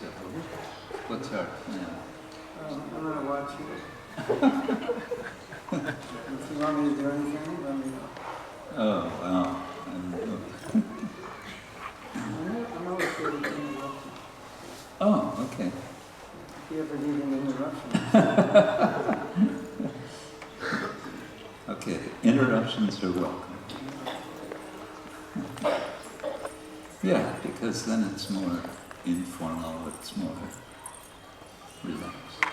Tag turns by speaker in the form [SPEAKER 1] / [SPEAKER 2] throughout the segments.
[SPEAKER 1] So, what's our plan?
[SPEAKER 2] I'm going to watch you. If you want me to do anything, let me know.
[SPEAKER 1] Oh, wow.
[SPEAKER 2] I'm always good at interrupting.
[SPEAKER 1] Oh, okay.
[SPEAKER 2] If you ever need an interruption.
[SPEAKER 1] Okay, interruptions are welcome. Yeah, because then it's more informal, it's more relaxed.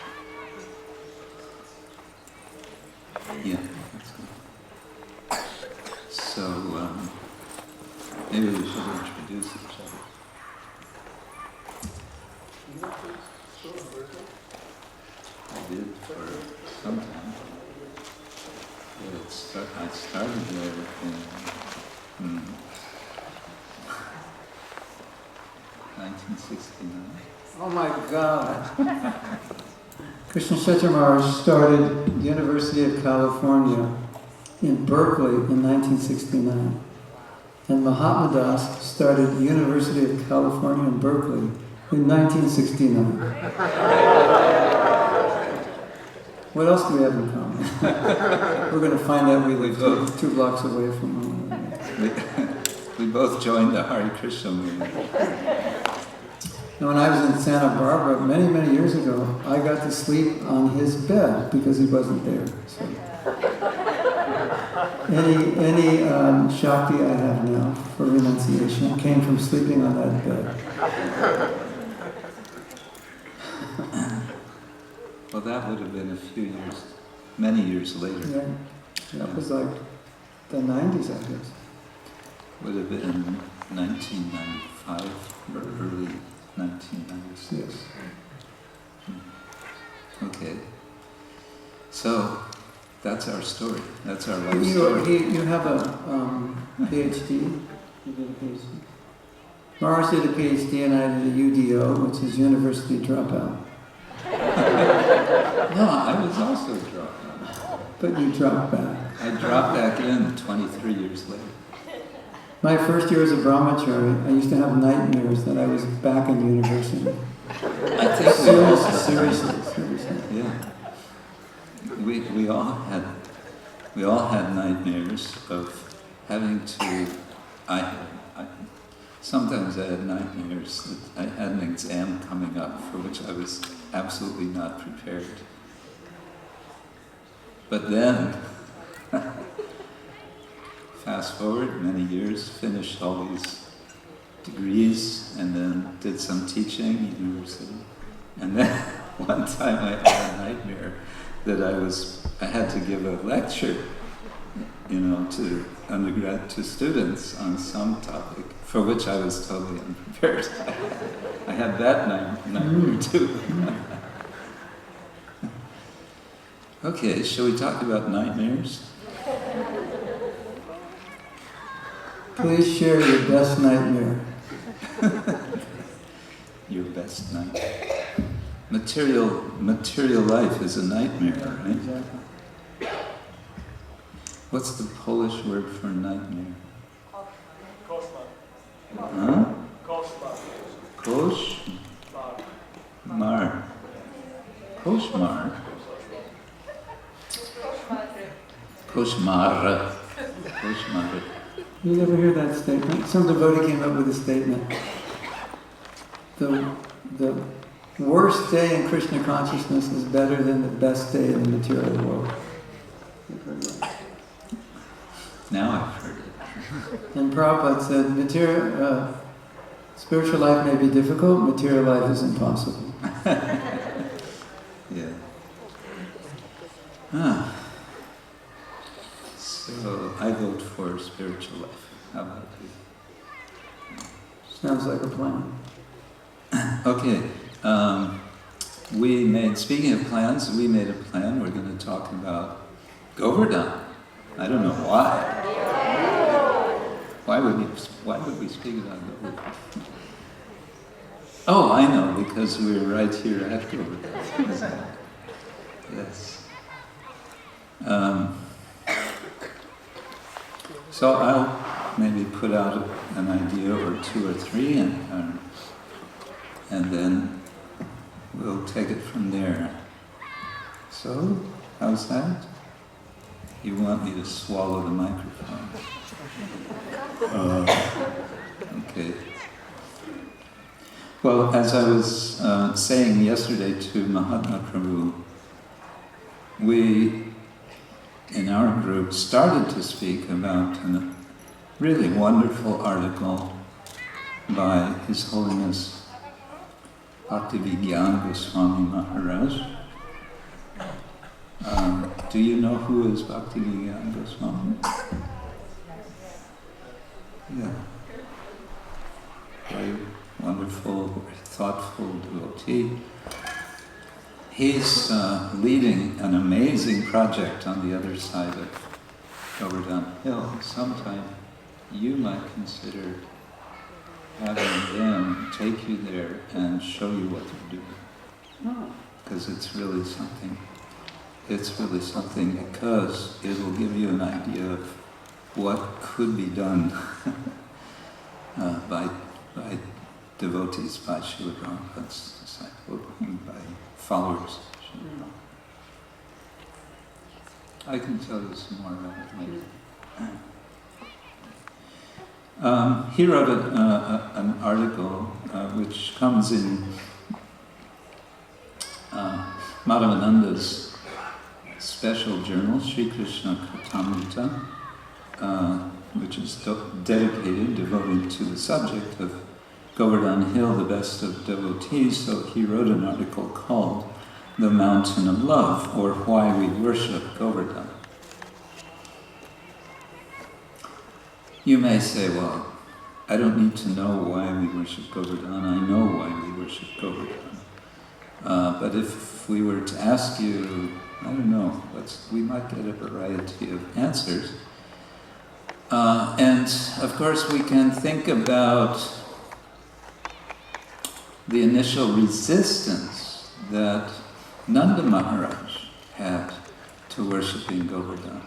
[SPEAKER 1] Yeah, that's good. So, maybe we should introduce each other. I did for some time. I started there in 1969.
[SPEAKER 2] Oh my God. Krishna Kshetra Maharaj started University of California in Berkeley in 1969. And Mahatma Das started University of California in Berkeley in 1969. What else do we have in common? We're going to find out we live two blocks away from one another.
[SPEAKER 1] We both joined the Hare Krishna movement.
[SPEAKER 2] And when I was in Santa Barbara many, many years ago, I got to sleep on his bed because he wasn't there. So any Shakti I have now for renunciation came from sleeping on that bed.
[SPEAKER 1] Well, that would have been many years later.
[SPEAKER 2] Yeah, that was like the 90s, I guess.
[SPEAKER 1] Would have been 1995 or early 1996.
[SPEAKER 2] Yes.
[SPEAKER 1] Okay. So, that's our story. That's our life story.
[SPEAKER 2] You have a PhD? You did a PhD? Maharaj did a PhD and I did a UDO, which is University Dropout.
[SPEAKER 1] No, I was also dropped out.
[SPEAKER 2] But you dropped back.
[SPEAKER 1] I dropped back in 23 years later.
[SPEAKER 2] My first year as a brahmachari, I used to have nightmares that I was back in university.
[SPEAKER 1] I think
[SPEAKER 2] Seriously.
[SPEAKER 1] Yeah. We all had nightmares of having to. Sometimes I had nightmares that I had an exam coming up for which I was absolutely not prepared. But then, fast forward many years, finished all these degrees, and then did some teaching at university. And then one time I had a nightmare that I had to give a lecture, to undergrad, to students on some topic for which I was totally unprepared. I had that nightmare too. Okay, shall we talk about nightmares?
[SPEAKER 2] Please share your best nightmare.
[SPEAKER 1] Your best nightmare. Material life is a nightmare, right?
[SPEAKER 2] Exactly.
[SPEAKER 1] What's the Polish word for nightmare?
[SPEAKER 3] Koszmar.
[SPEAKER 1] Huh?
[SPEAKER 3] Koszmar.
[SPEAKER 1] Koszmar. Koszmar. Koszmar. Koszmar.
[SPEAKER 2] You never hear that statement? Some devotee came up with a statement. The worst day in Krishna consciousness is better than the best day in the material world. You've heard that.
[SPEAKER 1] Now I've heard it.
[SPEAKER 2] And Prabhupada said, spiritual life may be difficult, material life is impossible.
[SPEAKER 1] Yeah. So I vote for spiritual life. How about you?
[SPEAKER 2] Sounds like a plan.
[SPEAKER 1] Okay. Speaking of plans, we made a plan. We're going to talk about Govardhan. I don't know why. Why would we speak about Govardhan? Oh, I know, because we're right here at Govardhan. Yes. So I'll maybe put out an idea or two or three, and then we'll take it from there. So, how's that? You want me to swallow the microphone? Okay. Well, as I was saying yesterday to Mahatma Prabhu, we, in our group, started to speak about a really wonderful article by His Holiness Bhaktivinoda Goswami Maharaj. Do you know who is Bhaktivinoda Goswami? Yeah. Very wonderful, very thoughtful devotee. He's leading an amazing project on the other side of Govardhan Hill. Sometime you might consider having them take you there and show you what they're doing. Because it's really something. It's really something because it will give you an idea of what could be done by devotees, by Srila Prabhupada's disciples, by followers. I can tell you some more about it later. He wrote an article which comes in Madhavananda's special journal, Sri Krishna Kshetra, which is dedicated, devoted to the subject of Govardhan Hill, the best of devotees. So he wrote an article called The Mountain of Love, or Why We Worship Govardhan. You may say, well, I don't need to know why we worship Govardhan. I know why we worship Govardhan. But if we were to ask you, I don't know, we might get a variety of answers. And of course we can think about the initial resistance that Nanda Maharaj had to worshipping Govardhan.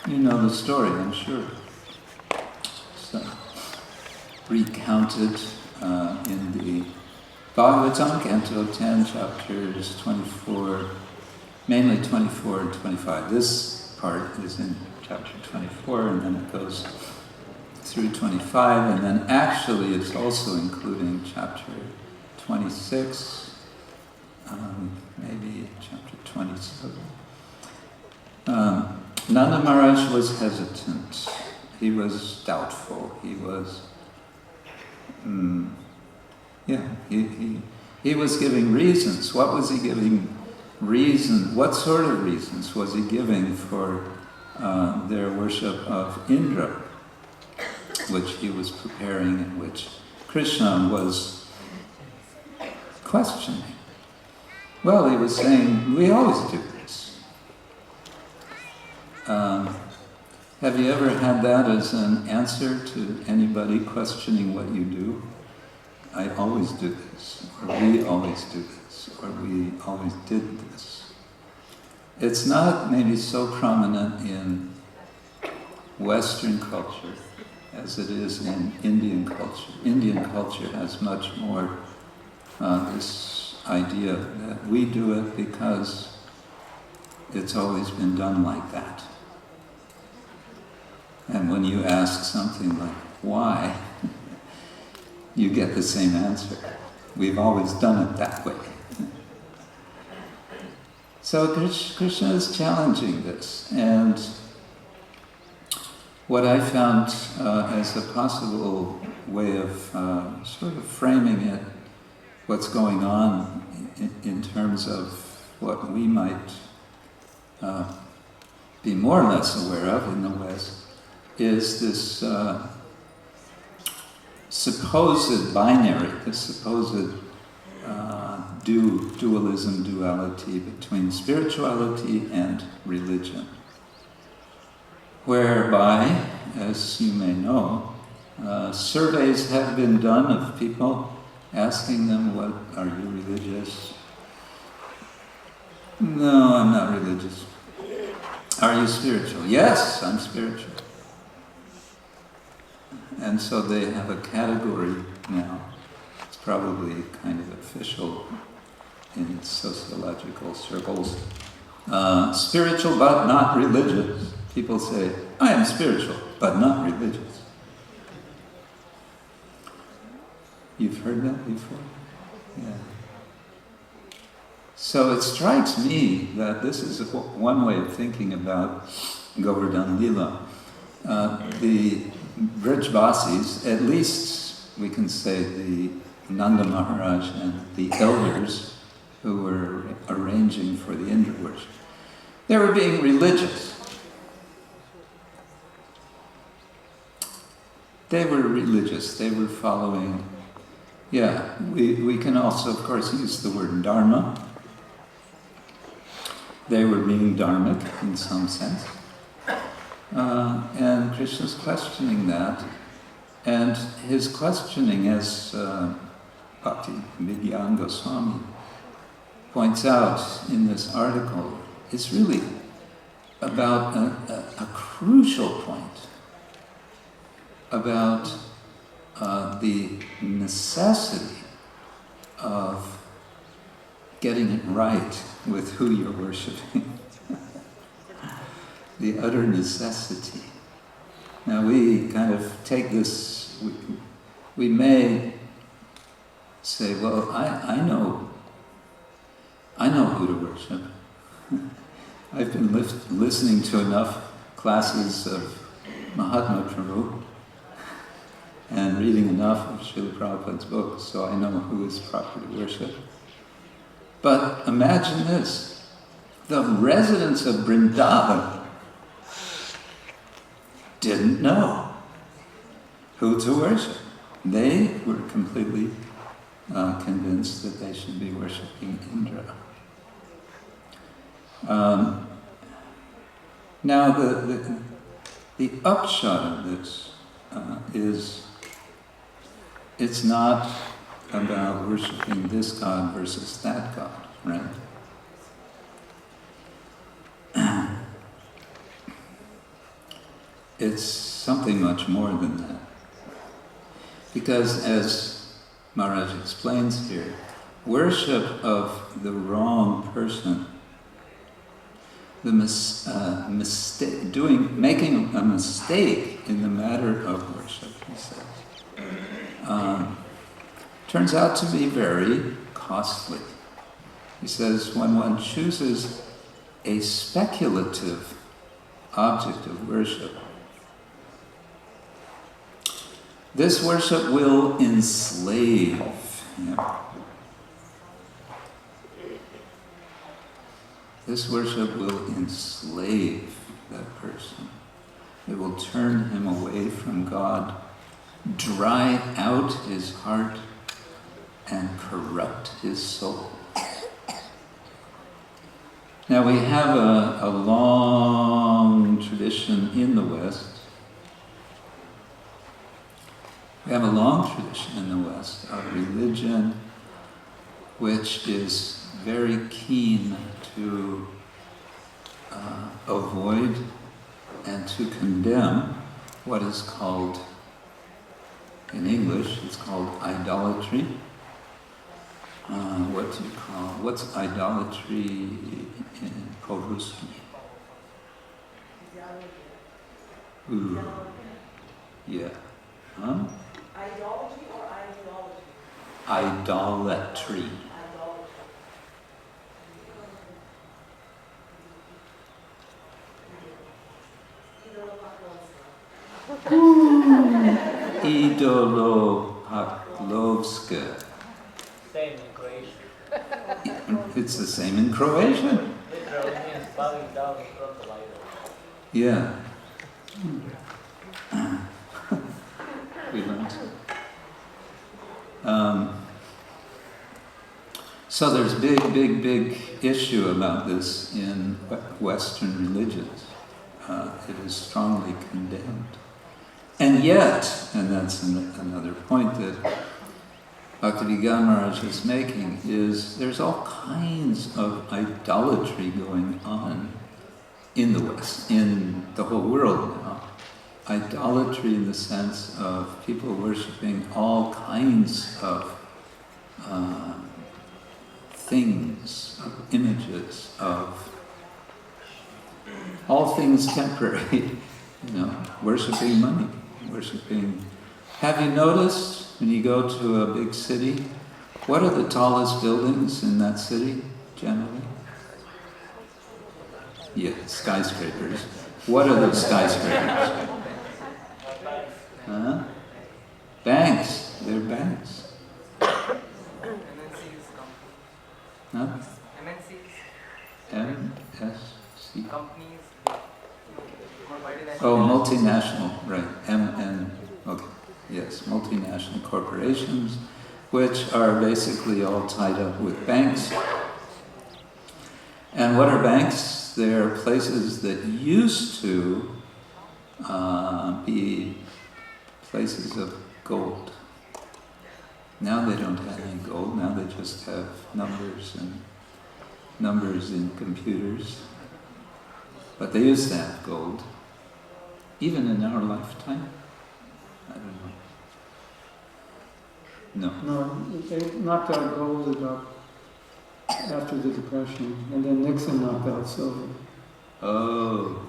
[SPEAKER 1] You know the story, I'm sure. So, recounted in the Bhagavatam, Canto 10, chapters 24, mainly 24 and 25. This part is in chapter 24, and then it goes through 25, and then actually it's also including chapter 26, maybe chapter 27. Nanda Maharaj was hesitant. He was doubtful. He was, he was giving reasons. What was he giving reason? What sort of reasons was he giving for their worship of Indra, which he was preparing and which Krishna was questioning? Well, he was saying, we always do this. Have you ever had that as an answer to anybody questioning what you do? I always do this, or we always do this, or we always did this. It's not maybe so prominent in Western culture as it is in Indian culture. Indian culture has much more this idea that we do it because it's always been done like that. And when you ask something like, why? You get the same answer. We've always done it that way. So Krishna is challenging this. And what I found as a possible way of sort of framing it, what's going on in terms of what we might be more or less aware of in the West, is this supposed binary, this supposed dualism, duality between spirituality and religion, whereby, as you may know, surveys have been done of people, asking them, what, are you religious? No, I'm not religious. Are you spiritual? Yes, I'm spiritual. And so they have a category now. It's probably kind of a official in sociological circles. Spiritual but not religious. People say, I am spiritual but not religious. You've heard that before? Yeah. So it strikes me that this is one way of thinking about Govardhan Lila. The Brajbasis, at least we can say the Nanda Maharaj and the elders who were arranging for the Indra worship, they were being religious. They were religious. They were following, we can also, of course, use the word dharma. They were being dharmic in some sense. And Krishna's questioning that. And his questioning, as Bhakti Vidyan Goswami points out in this article, is really about a crucial point about the necessity of getting it right with who you're worshiping. The utter necessity. Now we kind of take this, we may say, well, I know who to worship. I've been listening to enough classes of Mahatma Prabhu and reading enough of Srila Prabhupada's books, so I know who is proper to worship. But imagine this, the residents of Vrindavan didn't know who to worship. They were completely convinced that they should be worshipping Indra. Now the upshot of this is it's not about worshipping this God versus that God, right? It's something much more than that. Because as Maharaj explains here, worship of the wrong person, the making a mistake in the matter of worship, he says, turns out to be very costly. He says, when one chooses a speculative object of worship, this worship will enslave him. This worship will enslave that person. It will turn him away from God, dry out his heart, and corrupt his soul. Now we have a long tradition in the West. We have a long tradition in the West of religion which is very keen to avoid and to condemn what is called, in English, it's called idolatry. What's idolatry in po-ruski? Ooh. Yeah. Huh?
[SPEAKER 4] Ideology or ideology?
[SPEAKER 1] Idolatry. Idolopaklovska.
[SPEAKER 3] Same in Croatian.
[SPEAKER 1] It's the same in Croatian.
[SPEAKER 3] Literally means bowing down in front of idol.
[SPEAKER 1] Yeah. We learned. So there's big issue about this in Western religions. It is strongly condemned. And yet, and that's another point that Bhaktivedanta Maharaj is making, is there's all kinds of idolatry going on in the West, in the whole world now. Idolatry in the sense of people worshipping all kinds of things, of images, of all things temporary, worshipping money, worshipping. Have you noticed when you go to a big city, what are the tallest buildings in that city, generally? Yeah, skyscrapers. What are those skyscrapers? Huh? Banks. They're banks. Huh? MSC.
[SPEAKER 5] Companies.
[SPEAKER 1] Oh, multinational, right. Okay. Yes, multinational corporations, which are basically all tied up with banks. And what are banks? They're places that used to be places of gold. Now they don't have any gold, now they just have numbers in computers. But they used to have gold. Even in our lifetime? I don't know. No.
[SPEAKER 2] No, they knocked out gold about after the Depression, and then Nixon knocked out silver.
[SPEAKER 1] Oh.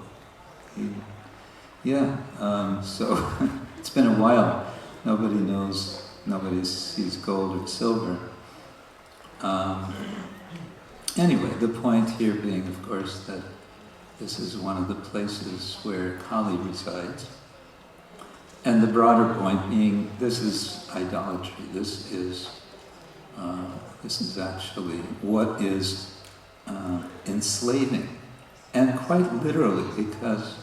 [SPEAKER 1] Yeah, so it's been a while. Nobody sees gold or silver. Anyway, the point here being, of course, that this is one of the places where Kali resides. And the broader point being, this is idolatry. This is actually what is enslaving. And quite literally, because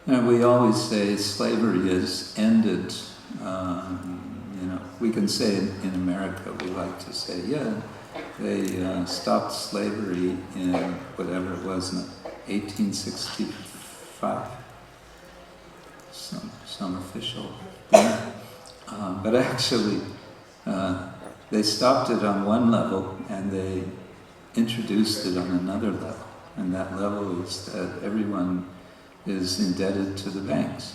[SPEAKER 1] we always say slavery is ended. We can say in America, we like to say, they stopped slavery in whatever it was, 1865. Some official thing. But actually, they stopped it on one level and they introduced it on another level. And that level is that everyone is indebted to the banks.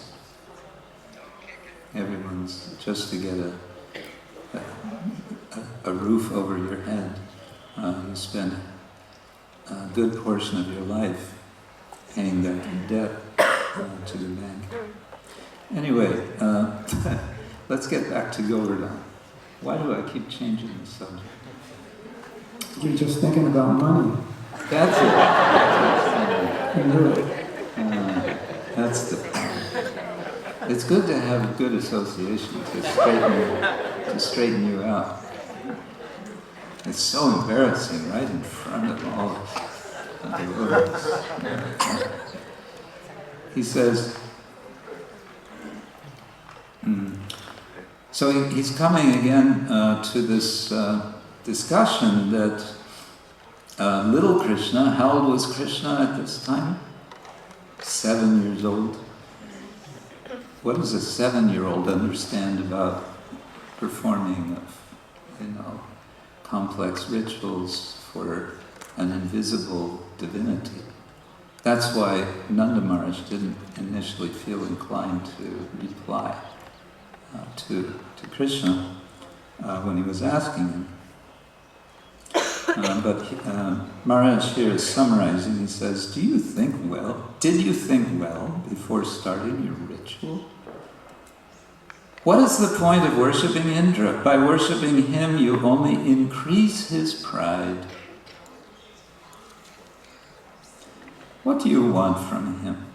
[SPEAKER 1] Everyone's just to get a roof over your head. You spend a good portion of your life paying that debt to the bank. Anyway, let's get back to Govardhan. Why do I keep changing the subject?
[SPEAKER 2] You're just thinking about money.
[SPEAKER 1] That's it. That's the. It's good to have a good association to straighten you out. It's so embarrassing, right in front of all the devotees. He says. So he's coming again to this discussion that little Krishna, how old was Krishna at this time? 7 years old. What does a 7-year-old understand about performing complex rituals for an invisible divinity? That's why Nanda Maharaj didn't initially feel inclined to reply to Krishna when he was asking him. But Maharaj here is summarizing. He says, did you think well before starting your ritual? What is the point of worshipping Indra? By worshipping him, you only increase his pride. What do you want from him?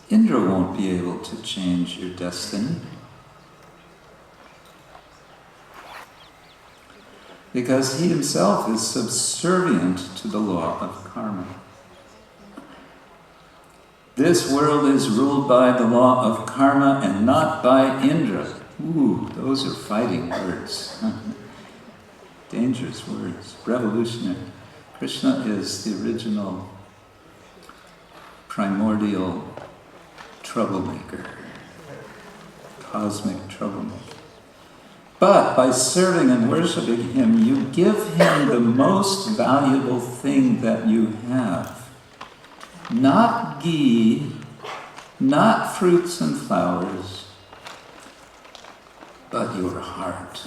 [SPEAKER 1] Indra won't be able to change your destiny. Because he himself is subservient to the law of karma. This world is ruled by the law of karma and not by Indra. Ooh, those are fighting words. Dangerous words. Revolutionary. Krishna is the original primordial troublemaker. Cosmic troublemaker. But by serving and worshipping him, you give him the most valuable thing that you have. Not ghee, not fruits and flowers, but your heart.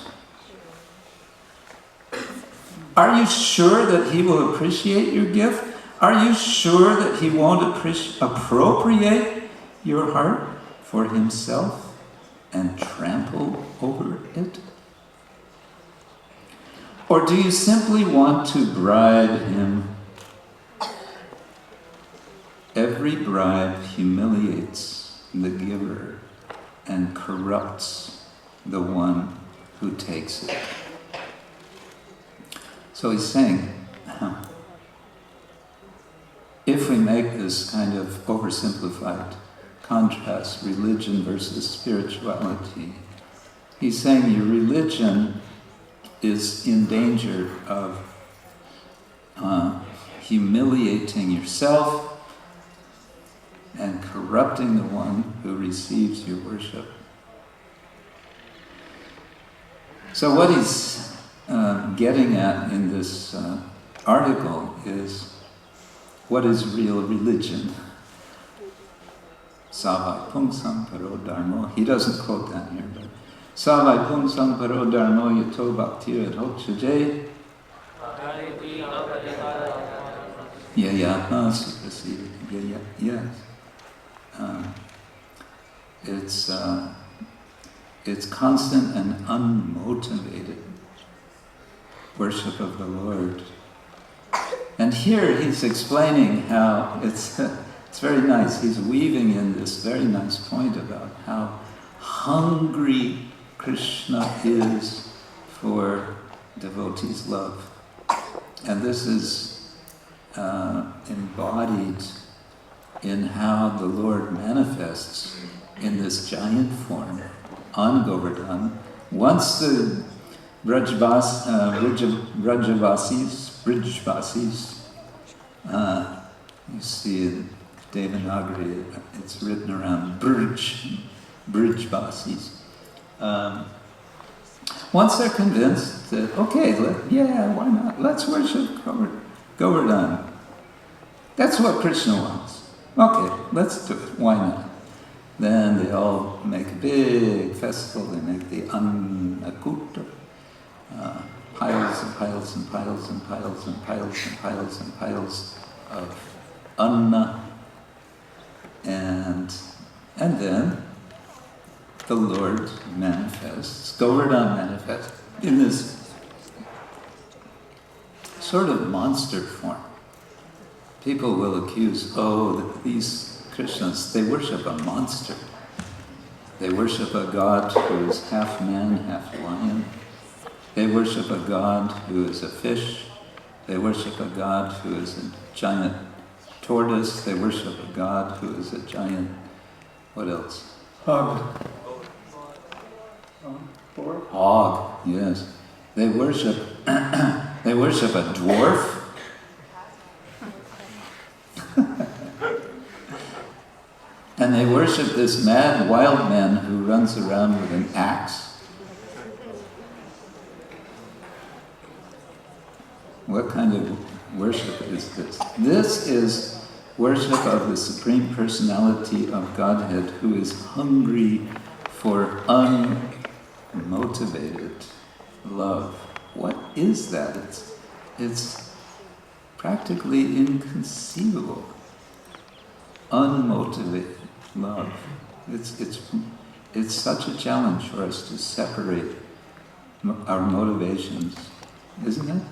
[SPEAKER 1] Are you sure that he will appreciate your gift? Are you sure that he won't appropriate your heart for himself and trample over it? Or do you simply want to bribe him? Every bribe humiliates the giver and corrupts the one who takes it. So he's saying, if we make this kind of oversimplified contrast, religion versus spirituality, he's saying your religion is in danger of humiliating yourself and corrupting the one who receives your worship. So what he's getting at in this article is, what is real religion? Savai pungsam paro dharmo. He doesn't quote that here, but Savai pungsam paro dharmo yato bhaktir adhokchaje yayatma suprasida. Yes. It's constant and unmotivated worship of the Lord. And here he's explaining how it's very nice. He's weaving in this very nice point about how hungry Krishna is for devotees' love. And this is embodied in how the Lord manifests in this giant form on Govardhan. Once the Brajavasis, you see in Devanagari, it's written around Brijvasis. Once they're convinced that, okay, why not? Let's worship Govardhan. That's what Krishna wants. Okay, let's do it. Why not? Then they all make a big festival. They make the Annakutta. Piles and piles and piles and piles and piles and piles and piles of anna. And then the Lord manifests, Govardhan manifests in this sort of monster form. People will accuse, these Krishnas, they worship a monster. They worship a god who is half man, half lion. They worship a god who is a fish. They worship a god who is a giant tortoise. They worship a god who is a giant, what else?
[SPEAKER 2] Hog.
[SPEAKER 1] Hog, yes. They worship a dwarf. And they worship this mad wild man who runs around with an axe. What kind of worship is this? This is worship of the Supreme Personality of Godhead who is hungry for unmotivated love. What is that? It's practically inconceivable. Unmotivated love. It's such a challenge for us to separate our motivations, isn't it?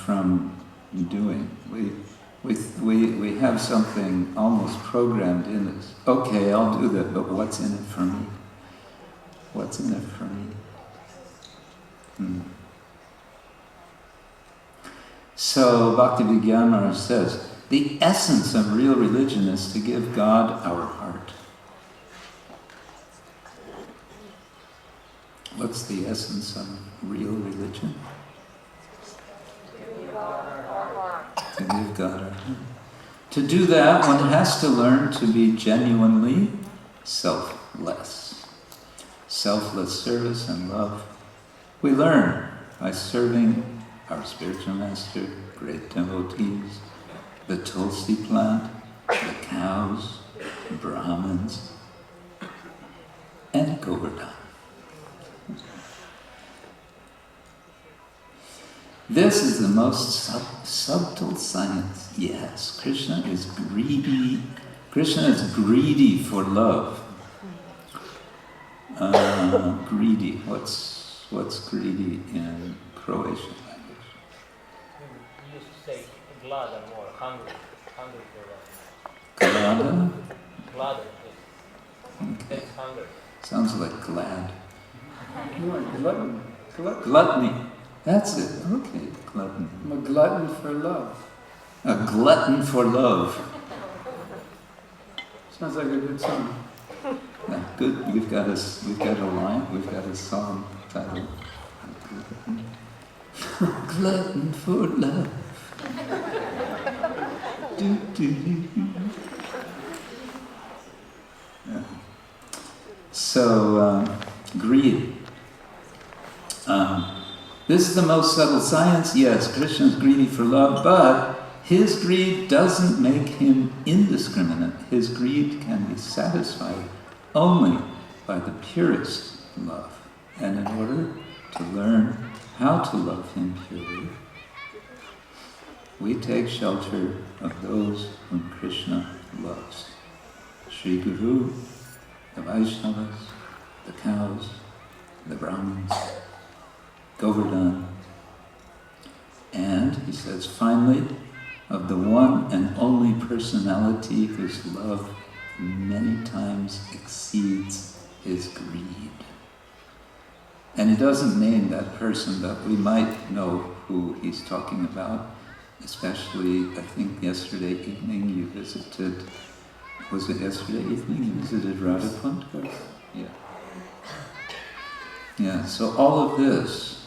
[SPEAKER 1] From doing. We have something almost programmed in us. Okay, I'll do that, but what's in it for me? What's in it for me? So Bhakti-Vigyan Maharaj says, the essence of real religion is to give God our heart. What's the essence of real religion? To give God our heart. To do that, one has to learn to be genuinely selfless. Selfless service and love. We learn by serving our spiritual master, great devotees, the tulsi plant, the cows, the Brahmins, and Govardhan. This is the most subtle science. Yes, Krishna is greedy. Krishna is greedy for love. Greedy. What's greedy in Croatian language?
[SPEAKER 3] You used to say gladan more, hungry for that.
[SPEAKER 1] Glada?
[SPEAKER 3] Gladan, yes.
[SPEAKER 1] Okay.
[SPEAKER 3] That's hunger.
[SPEAKER 1] Sounds like glad.
[SPEAKER 2] No, glutton.
[SPEAKER 1] Gluttony. That's it. Okay, gluttony.
[SPEAKER 2] I'm a glutton for love.
[SPEAKER 1] A glutton for love.
[SPEAKER 2] Sounds like a good song.
[SPEAKER 1] Yeah, good. We've got a line. We've got a song titled "Glutton for Love." Do, do, do. Yeah. So greed. This is the most subtle science. Yes, Krishna is greedy for love, but his greed doesn't make him indiscriminate. His greed can be satisfied only by the purest love. And in order to learn how to love him purely, we take shelter of those whom Krishna loves. Sri Guru, the Vaishnavas, the cows, the Brahmins, Govardhan, and, he says, finally, of the one and only personality whose love many times exceeds his greed. And he doesn't name that person, but we might know who he's talking about, especially, I think yesterday evening you visited, was it yesterday evening you visited Radhakund? Yeah. Yeah, so all of this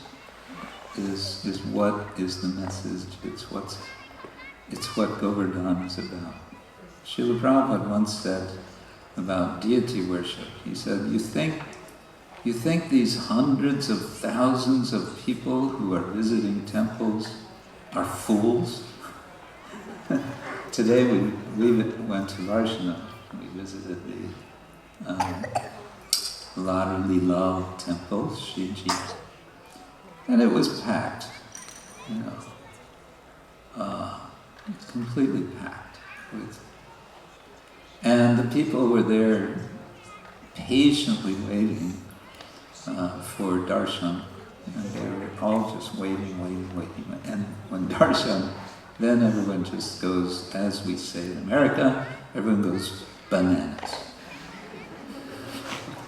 [SPEAKER 1] is what is the message. It's what Govardhan is about. Srila Prabhupada once said about deity worship, he said, you think these hundreds of thousands of people who are visiting temples are fools? Today we went to Varshnava. We visited the Ladar Lilal temple, Shiji. And it was packed, it's completely packed and the people were there patiently waiting for darshan, and they were all just waiting. And when darshan, then everyone just goes, as we say in America, everyone goes bananas.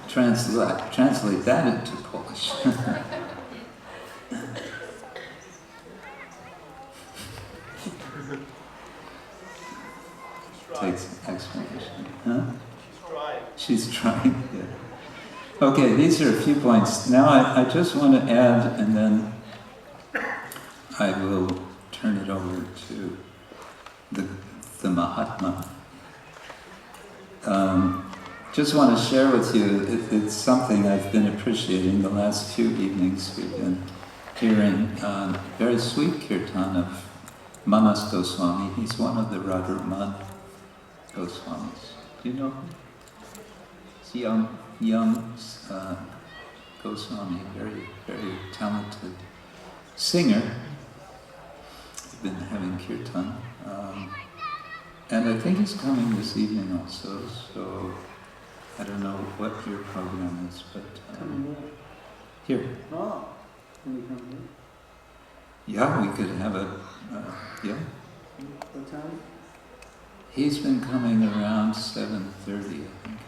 [SPEAKER 1] Translate that into Polish. Takes explanation. Huh? She's trying. Yeah. Okay, these are a few points. Now I just want to add, and then I will turn it over to the Mahatma. Just want to share with you, it's something I've been appreciating the last few evenings. We've been hearing very sweet kirtan of Manas Goswami. He's one of the Radharman Goswamis. Do you know him? He's young Goswami, very, very talented singer. We've been having kirtan. And I think he's coming this evening also, so I don't know what your program is, but here.
[SPEAKER 2] Oh, can you come here?
[SPEAKER 1] Yeah, we could have yeah.
[SPEAKER 2] What time?
[SPEAKER 1] He's been coming around 7:30, I think.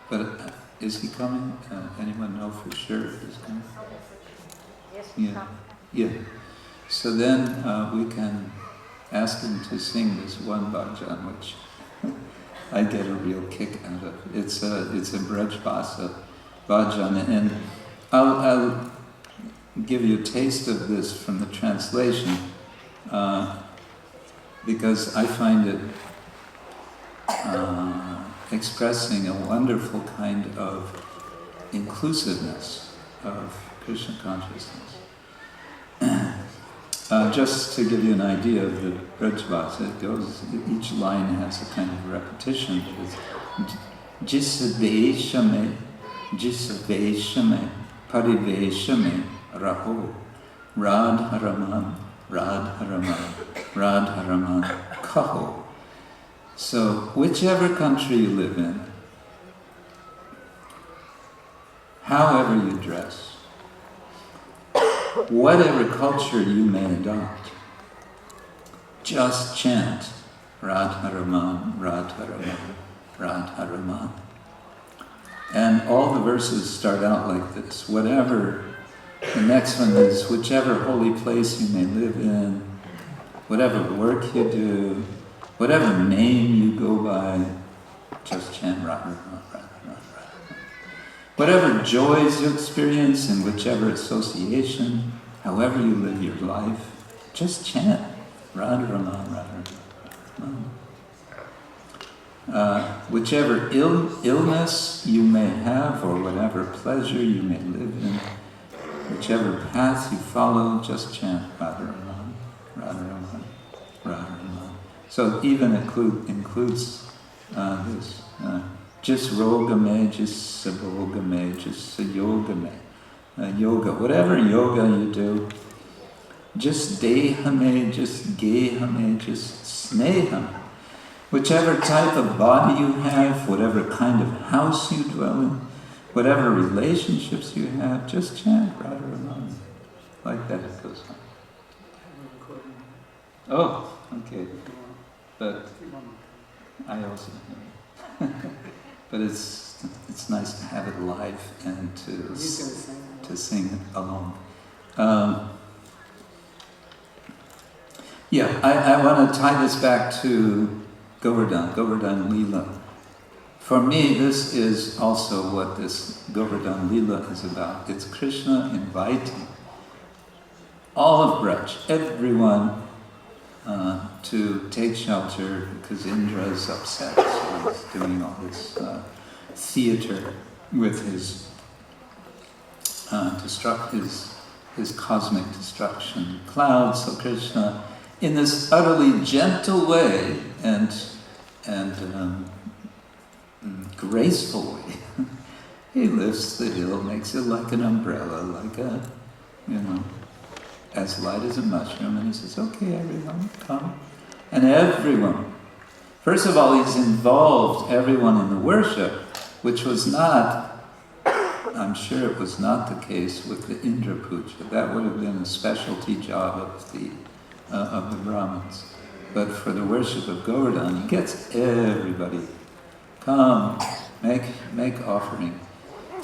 [SPEAKER 1] But is he coming? Anyone know for sure if he's coming?
[SPEAKER 5] Yes,
[SPEAKER 1] Yeah. Yeah. So then we can ask him to sing this one bhajan, which I get a real kick out of. It's a Braj Bhasa bhajan, and I'll give you a taste of this from the translation, because I find it expressing a wonderful kind of inclusiveness of Krishna consciousness. Just to give you an idea of the Braj Bhasa, it goes, each line has a kind of repetition. It's Jis vesh mein parivesh mein raho. Radha Raman, Radha Raman, Radha Raman, kaho. So, whichever country you live in, however you dress, whatever culture you may adopt, just chant Radha Raman, Radha Raman, Radha Raman. And all the verses start out like this. Whatever, the next one is, whichever holy place you may live in, whatever work you do, whatever name you go by, just chant Radha Raman, Radha Raman, Radha Raman. Whatever joys you experience in whichever association, however you live your life, just chant Radha Raman, Radha Raman. Whichever illness you may have or whatever pleasure you may live in, whichever path you follow, just chant Radha Raman, Radha Raman, Radha Raman. So it even includes this. Just roga me, just saboga me, just yoga me. Yoga, whatever yoga you do, just deha me, just geha me, just sneha me. Whichever type of body you have, whatever kind of house you dwell in, whatever relationships you have, just chant Radha Raman. Like that it goes on. Oh, okay. But I also but it's nice to have it live and to sing it along. I want to tie this back to Govardhan Leela. For me, this is also what this Govardhan Leela is about. It's Krishna inviting all of Braj, everyone, to take shelter because Indra is upset. So he's doing all this theater with his his cosmic destruction cloud. So Krishna, in this utterly gentle way and graceful way, he lifts the hill, makes it like an umbrella, like a, as light as a mushroom, and he says, okay, everyone, come. And everyone, first of all, he's involved everyone in the worship, which was not, I'm sure it was not the case with the Indra Puja. That would have been a specialty job of the Brahmins. But for the worship of Govardhan, he gets everybody, come, make offering.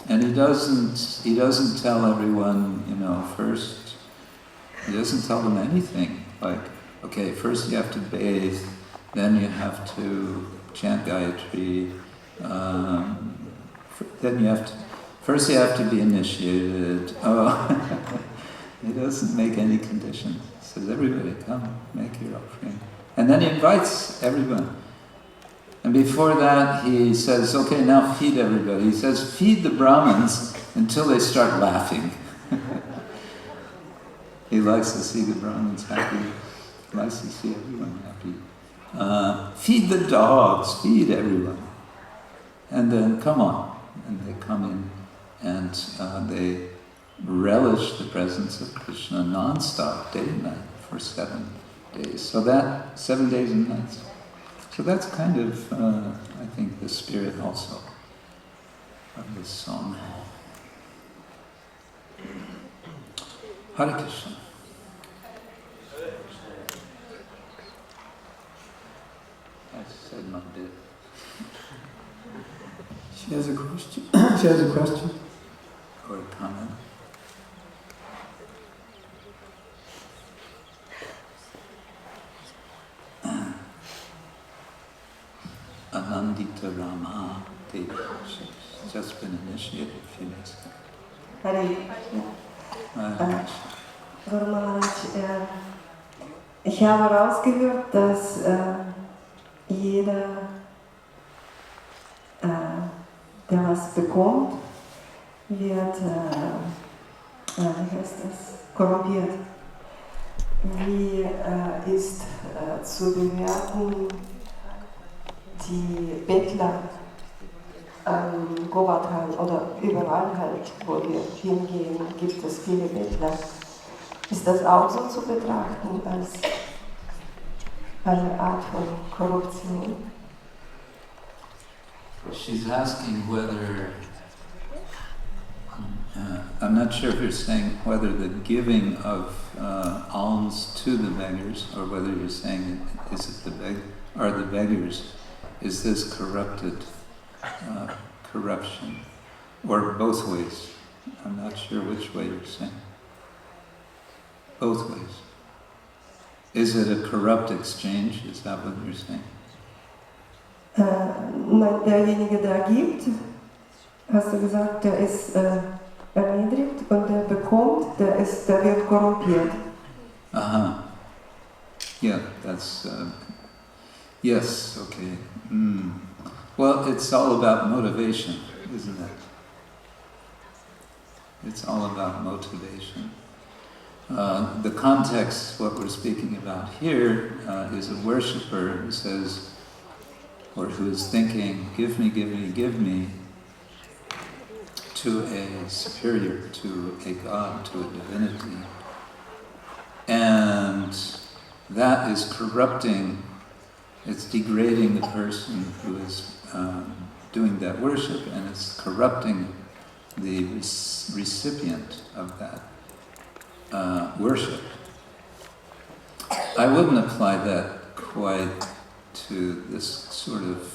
[SPEAKER 1] And he doesn't tell everyone, first, he doesn't tell them anything. Like, okay, first you have to bathe, then you have to chant Gayatri, first you have to be initiated. Oh, he doesn't make any conditions. He says, everybody come, make your offering. And then he invites everyone. And before that, he says, okay, now feed everybody. He says, feed the Brahmins until they start laughing. He likes to see the Brahmins happy. He likes to see everyone happy. Feed the dogs, feed everyone. And then, come on. And they come in and they relish the presence of Krishna non-stop, day and night, for 7 days. So that, 7 days and nights. So that's kind of, I think, the spirit also of this song. Hare Krishna. I said my bit.
[SPEAKER 2] She has a question. She has a question.
[SPEAKER 1] Or a comment. Anandita Rama Devi. She's just been initiated a few days ago.
[SPEAKER 4] Hare Krishna. Guru Maharaj, ich habe rausgehört, dass jeder, der was bekommt, wird, wie heißt das, korrumpiert. Wie ist zu bewerten die Bettler, in Govardhan oder überall halt, wo wir hingehen, gibt es viele Bettler. Ist das auch so zu betrachten als eine Art von Korruption?
[SPEAKER 1] She's asking whether, I'm not sure if you're saying whether the giving of alms to the beggars, or whether you're saying, is it are the beggars, is this corrupted corruption, or both ways? I'm not sure which way you're saying. Both ways. Is it a corrupt exchange? Is that what you're saying?
[SPEAKER 4] Derjenige, der gibt, hast du gesagt, der ist erniedrigt und der bekommt, der wird korrumpiert.
[SPEAKER 1] Aha. Yeah, that's, yes, okay. Well, it's all about motivation, isn't it? It's all about motivation. The context, what we're speaking about here, is a worshipper who says, or who is thinking, give me, give me, give me, to a superior, to a god, to a divinity. And that is corrupting, it's degrading the person who is doing that worship, and it's corrupting the recipient of that worship. I wouldn't apply that quite to this sort of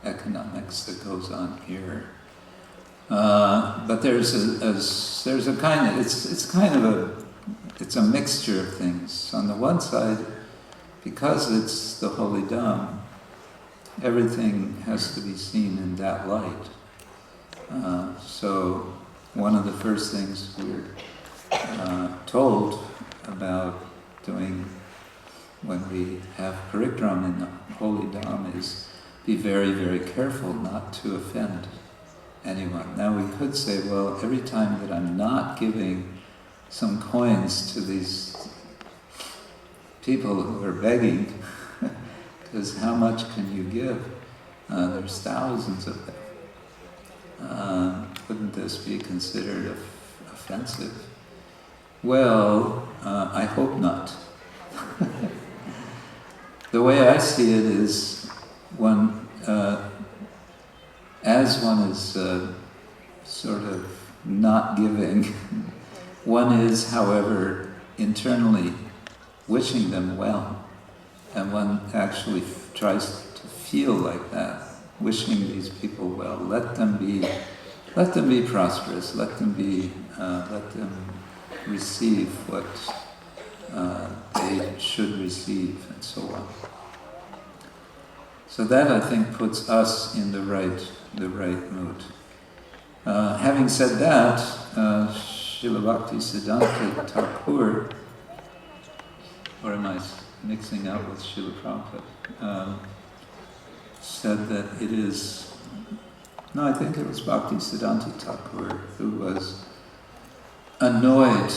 [SPEAKER 1] economics that goes on here. But there's a kind of, it's a mixture of things. On the one side, because it's the Holy Dham, everything has to be seen in that light. So one of the first things we're told about doing when we have Parikram in the Holy Dham is be very, very careful not to offend anyone. Now we could say, well, every time that I'm not giving some coins to these people who are begging, because how much can you give? There's thousands of them. Wouldn't this be considered offensive? Well, I hope not. The way I see it is, as one is sort of not giving, one is, however, internally wishing them well, and one actually tries to feel like that, wishing these people well. Let them be prosperous. Let them receive what they should receive, and so on. So that, I think, puts us in the right mood. Having said that, Srila Bhaktisiddhanta Thakur, or am I mixing up with Srila Prabhupada, said that it is, no, I think it was Bhaktisiddhanta Thakur who was annoyed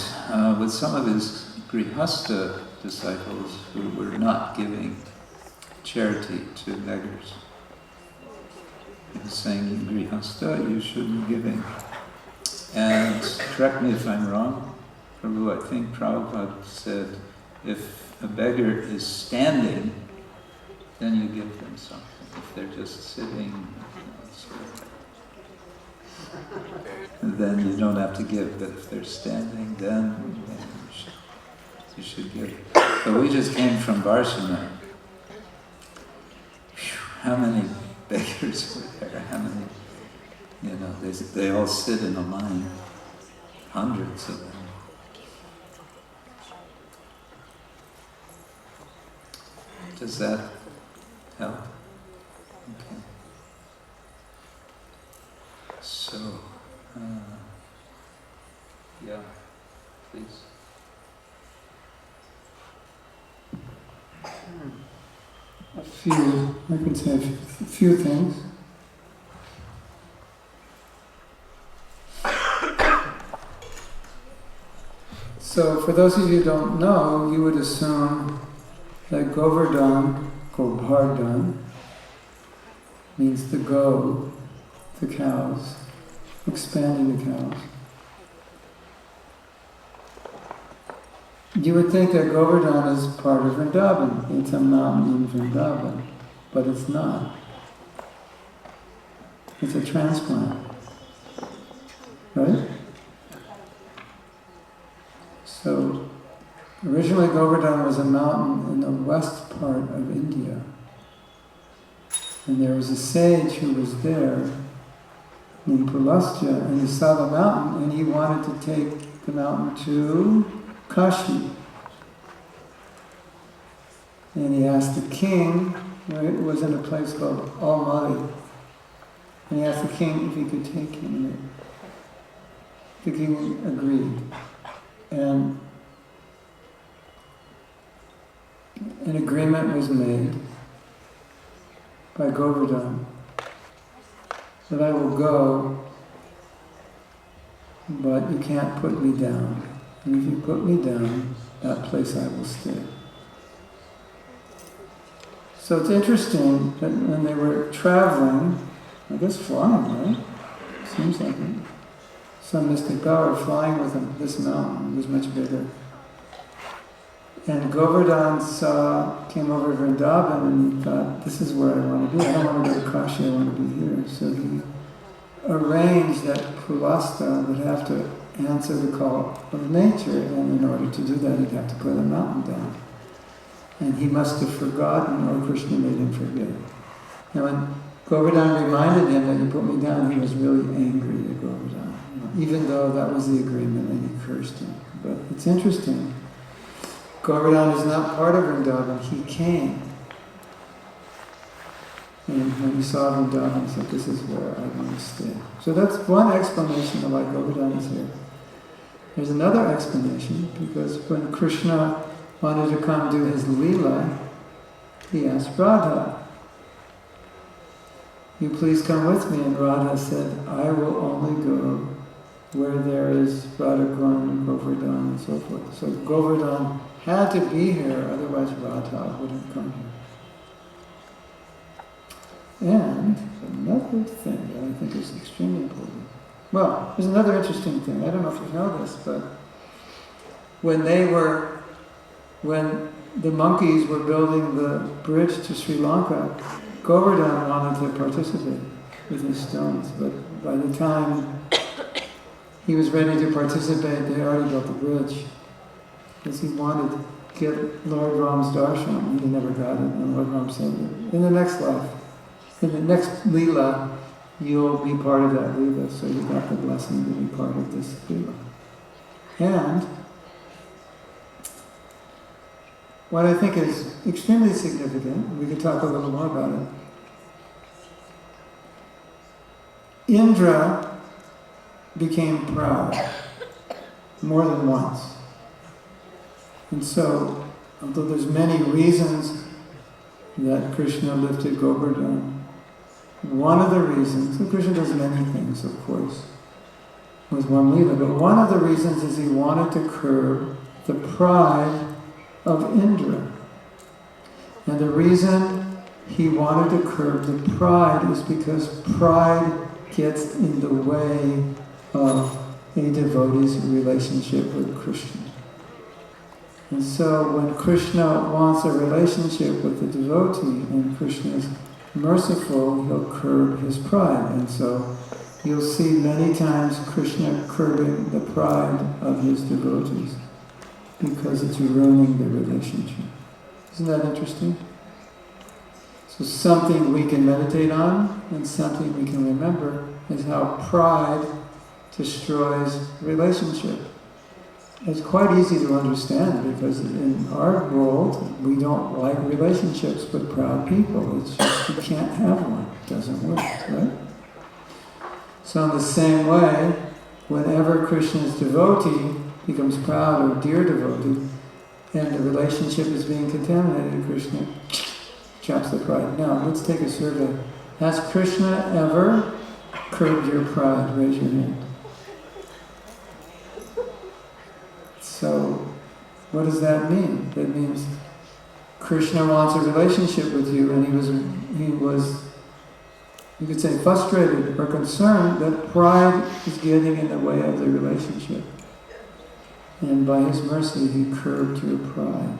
[SPEAKER 1] with some of his Grihastha disciples who were not giving charity to beggars. He was saying, in Grihastha, you shouldn't be giving. And correct me if I'm wrong, Prabhu, I think Prabhupada said, if a beggar is standing, then you give them something. If they're just sitting, then you don't have to give. But if they're standing, then you should give. But we just came from Barcelona. How many beggars were there? How many? They all sit in a line. Hundreds of them. Does that help? Okay. So, yeah, please.
[SPEAKER 2] I can say a few things. So, for those of you who don't know, you would assume that Govardhan means to go, the cows, expanding the cows. You would think that Govardhan is part of Vrindavan. It's a mountain in Vrindavan, but it's not. It's a transplant, right? So, originally Govardhan was a mountain in the west part of India. And there was a sage who was there, named Pulastya, and he saw the mountain and he wanted to take the mountain to Kashi. And he asked the king, it was in a place called Almaty, and he asked the king if he could take him. The king agreed. And an agreement was made by Govardhan that I will go, but you can't put me down. And if you put me down, that place I will stay. So it's interesting that when they were traveling, I guess flying, right? Seems like it. Some mystic power flying with them. This mountain was much bigger. And Govardhan came over to Vrindavan and he thought, this is where I want to be. I don't want to go to Kashi, I want to be here. So he arranged that Pulastya would have to answer the call of nature, and in order to do that he'd have to put a mountain down. And he must have forgotten, or Krishna made him forget. Now when Govardhan reminded him that you put me down, he was really angry at Govardhan, even though that was the agreement, and he cursed him. But it's interesting. Govardhan is not part of Vrindavan, he came. And when he saw Vrindavan, he said, this is where I want to stay. So that's one explanation of why Govardhan is here. There's another explanation, because when Krishna wanted to come do his Leela, he asked Radha, you please come with me? And Radha said, I will only go where there is Radha-Kund, Govardhan, and so forth. So Govardhan had to be here, otherwise Radha wouldn't come here. And another thing that I think is extremely important. Well, there's another interesting thing. I don't know if you know this, but when the monkeys were building the bridge to Sri Lanka, Govardhan wanted to participate with his stones, but by the time he was ready to participate, they already built the bridge. Because he wanted to get Lord Ram's darshan, and he never got it, and Lord Ram said, in the next life, in the next Leela, you'll be part of that Leela, so you got the blessing to be part of this Leela. And what I think is extremely significant, we could talk a little more about it. Indra became proud more than once. And so, although there's many reasons that Krishna lifted Govardhan, one of the reasons, and Krishna does many things, of course, with one Leela, but one of the reasons is he wanted to curb the pride of Indra. And the reason he wanted to curb the pride is because pride gets in the way of a devotee's relationship with Krishna. And so when Krishna wants a relationship with the devotee and Krishna is merciful, he'll curb his pride. And so you'll see many times Krishna curbing the pride of his devotees because it's ruining the relationship. Isn't that interesting? So something we can meditate on and something we can remember is how pride destroys relationship. It's quite easy to understand because in our world we don't like relationships with proud people. It's just you can't have one. It doesn't work, right? So in the same way, whenever Krishna's devotee becomes proud or dear devotee and the relationship is being contaminated, Krishna chops the pride. Now let's take a survey. Has Krishna ever curbed your pride? Raise your hand. So, what does that mean? That means Krishna wants a relationship with you, and he was you could say frustrated or concerned that pride is getting in the way of the relationship. And by His mercy, He curbed your pride.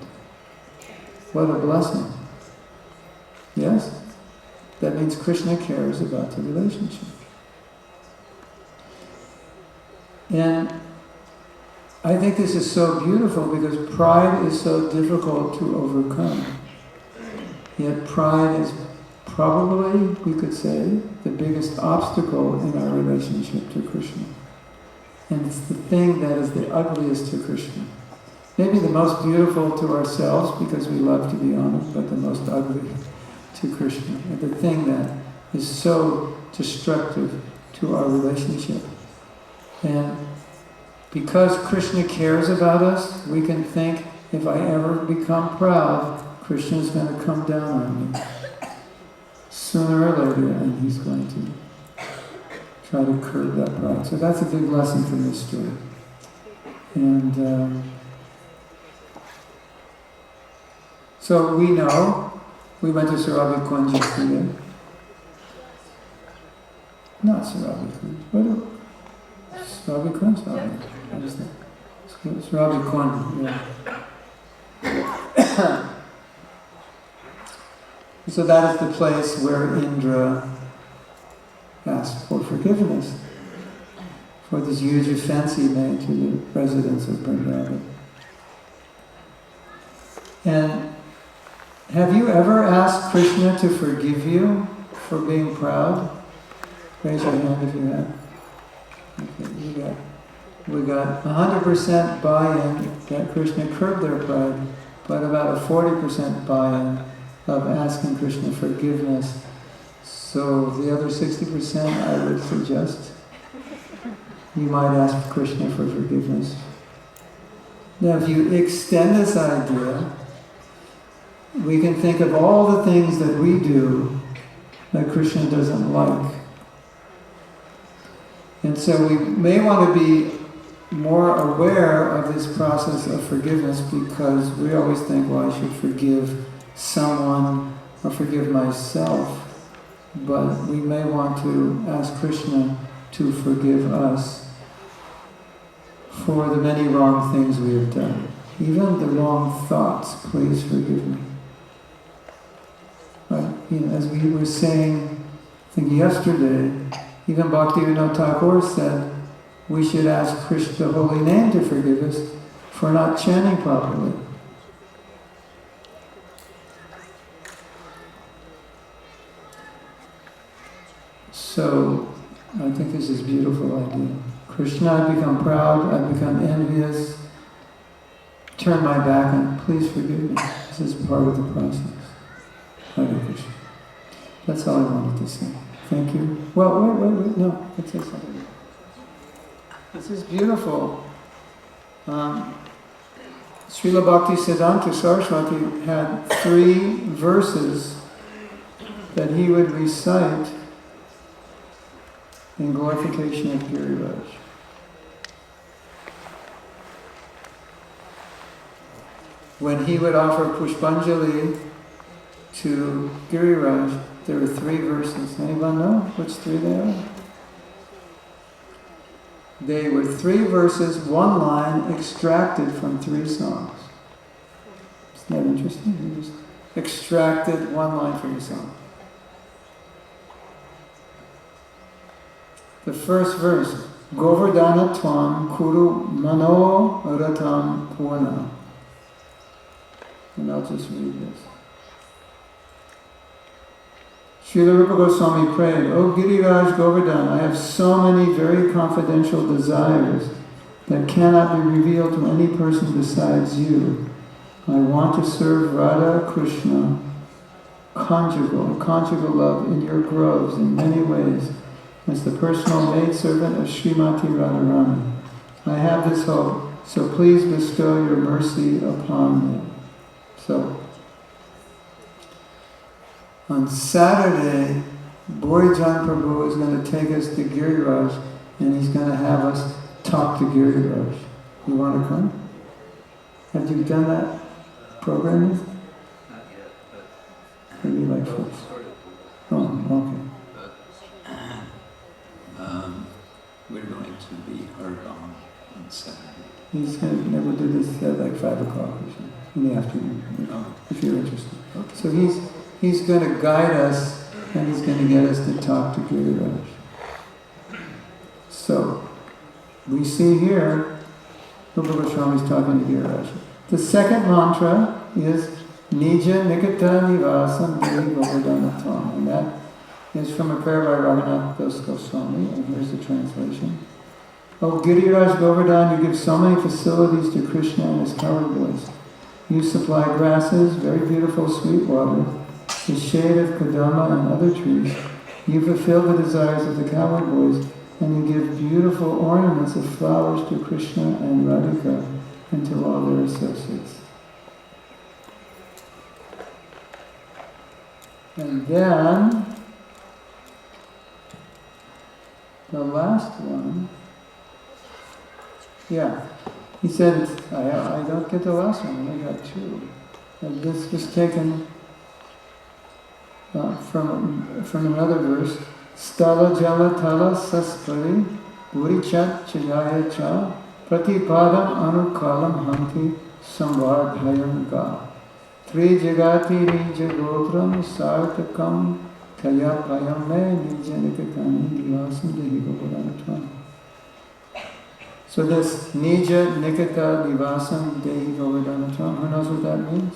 [SPEAKER 2] What a blessing. Yes? That means Krishna cares about the relationship. And I think this is so beautiful because pride is so difficult to overcome. Yet pride is probably, we could say, the biggest obstacle in our relationship to Krishna. And it's the thing that is the ugliest to Krishna. Maybe the most beautiful to ourselves because we love to be honored, but the most ugly to Krishna. And the thing that is so destructive to our relationship. And because Krishna cares about us, we can think, if I ever become proud, Krishna's going to come down on me. Sooner or later, and He's going to try to curb that pride. So that's a big lesson from this story. And so we know, we went to Surabi Kunj yesterday. Not Surabi Kunj. Surabi Kunj? What is that? Surabi Kunj, yeah. So that is the place where Indra asked for forgiveness for this huge offense he made to the residents of Vrindavan. And have you ever asked Krishna to forgive you for being proud? Raise your hand if you have. Okay, we got 100% buy-in that Krishna curbed their pride, but about a 40% buy-in of asking Krishna forgiveness. So the other 60% I would suggest you might ask Krishna for forgiveness. Now if you extend this idea, we can think of all the things that we do that Krishna doesn't like. And so we may want to be more aware of this process of forgiveness because we always think, well, I should forgive someone or forgive myself. But we may want to ask Krishna to forgive us for the many wrong things we have done. Even the wrong thoughts, please forgive me. Right? You know, as we were saying, I think yesterday, even Bhaktivinoda Thakur said we should ask Krishna, the holy name, to forgive us for not chanting properly. So, I think this is a beautiful idea. Krishna, I've become proud, I've become envious, turn my back and please forgive me. This is part of the process. Hare Krishna. That's all I wanted to say. Thank you. Well, wait, no, let's say something. This is beautiful. Srila Bhakti Siddhanta Saraswati had 3 verses that he would recite in glorification of Giriraj. When he would offer Pushpanjali to Giriraj, there were 3 verses. Anyone know which 3 they are? They were 3 verses, 1 line, extracted from 3 songs. Isn't that interesting? He just extracted 1 line from a song. The first verse, Govardhana Tvam Kuru Mano Ratam Purna. And I'll just read this. Srila Rupa Goswami prayed, O Giriraj Govardhan, I have so many very confidential desires that cannot be revealed to any person besides you. I want to serve Radha Krishna, conjugal love in your groves in many ways, as the personal maidservant of Srimati Radharani. I have this hope, so please bestow your mercy upon me. So, on Saturday, Borijan Prabhu is going to take us to Giriraj and he's going to have us talk to Giriraj. You want to come? Have you done that program yet?
[SPEAKER 1] Not yet, but
[SPEAKER 2] Maybe like first. Oh, okay.
[SPEAKER 1] we're going to be heard on Saturday.
[SPEAKER 2] He's going to we'll do this at like 5 o'clock or something in the afternoon, if you're interested.
[SPEAKER 1] Okay.
[SPEAKER 2] So he's going to guide us, and he's going to get us to talk to Giriraj. So we see here, Rupa Goswami is talking to Giriraj. The second mantra is Nija Nikata Nivasam Devi Govardhanatvam, and that is from a prayer by Raghunath Das Goswami, and here's the translation. O Giriraj Govardhan, you give so many facilities to Krishna and his cowherd boys. You supply grasses, very beautiful sweet water, the shade of Kadama and other trees. You fulfill the desires of the cowherd boys, and you give beautiful ornaments of flowers to Krishna and Radhika and to all their associates. And then, the last one, he said, I don't get the last one, I got two. And this was taken from another verse. Stala jala tala saspari urichat chayaya cha pratipadam anukalam hanti samvardhayam ga tri jagati nijagotram sartakam kaya payam me nijanikatani divasam dehi govardhanatvam. So this Nija Nikata Nivasam Dehi Govardhanatvam, who knows what that means?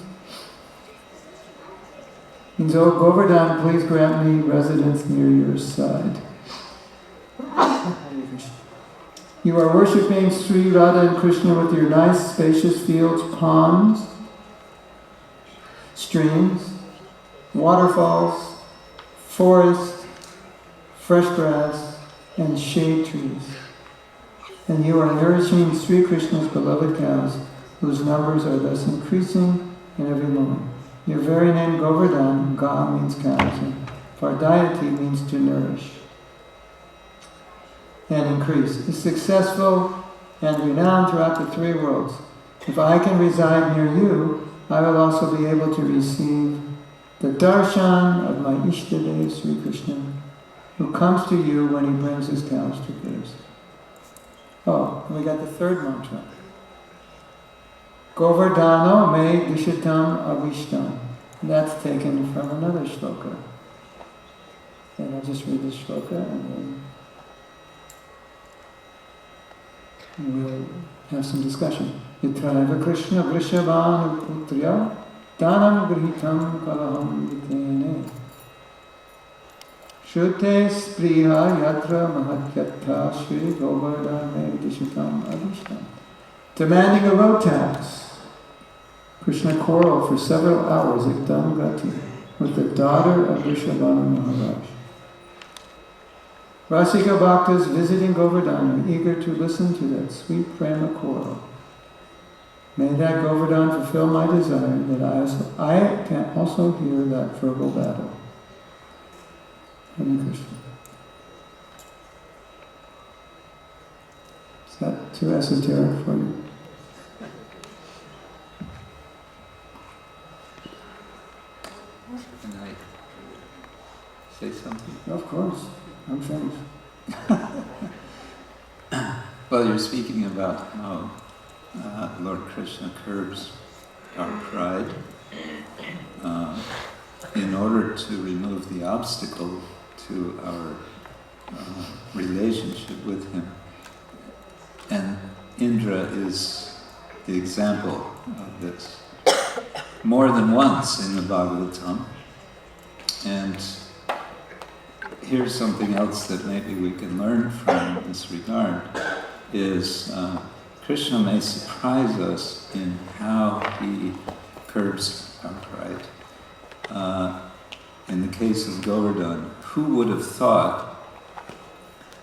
[SPEAKER 2] Means, oh Govardhan, please grant me residence near your side. You are worshipping Sri Radha and Krishna with your nice spacious fields, ponds, streams, waterfalls, forest, fresh grass, and shade trees. And you are nourishing Sri Krishna's beloved cows, whose numbers are thus increasing in every moment. Your very name Govardhan, Ga means cows, and Vardayati means to nourish and increase, is successful and renowned throughout the three worlds. If I can reside near you, I will also be able to receive the darshan of my Ishtadev Sri Krishna, who comes to you when he brings his cows to graze. Oh, and we got the third mantra. Govardhano me dishitam avishtam. That's taken from another shloka. And I'll just read this shloka and then we'll have some discussion. Itraiva Krishna Vrishabhanu Putriya Danam Grihitam Kalaham Vitene Shute Spriha Yatra Mahatyatha Shri Govardhane Dishitam Avishtam. Demanding a road tax, Krishna quarreled for several hours at Damgati with the daughter of Vrishabhanu Maharaj. Rasika Bhaktas visiting Govardhan are eager to listen to that sweet prema quarrel. May that Govardhan fulfill my desire that I can also hear that verbal battle. Hare Krishna. Is that too esoteric for you?
[SPEAKER 1] Can I say something?
[SPEAKER 2] Of course. I'm finished.
[SPEAKER 1] Well, you're speaking about how Lord Krishna curbs our pride in order to remove the obstacle to our relationship with him. And Indra is the example of this. More than once in the Bhagavatam. And here's something else that maybe we can learn from in this regard, is Krishna may surprise us in how he curbs our pride. In the case of Govardhan, who would have thought,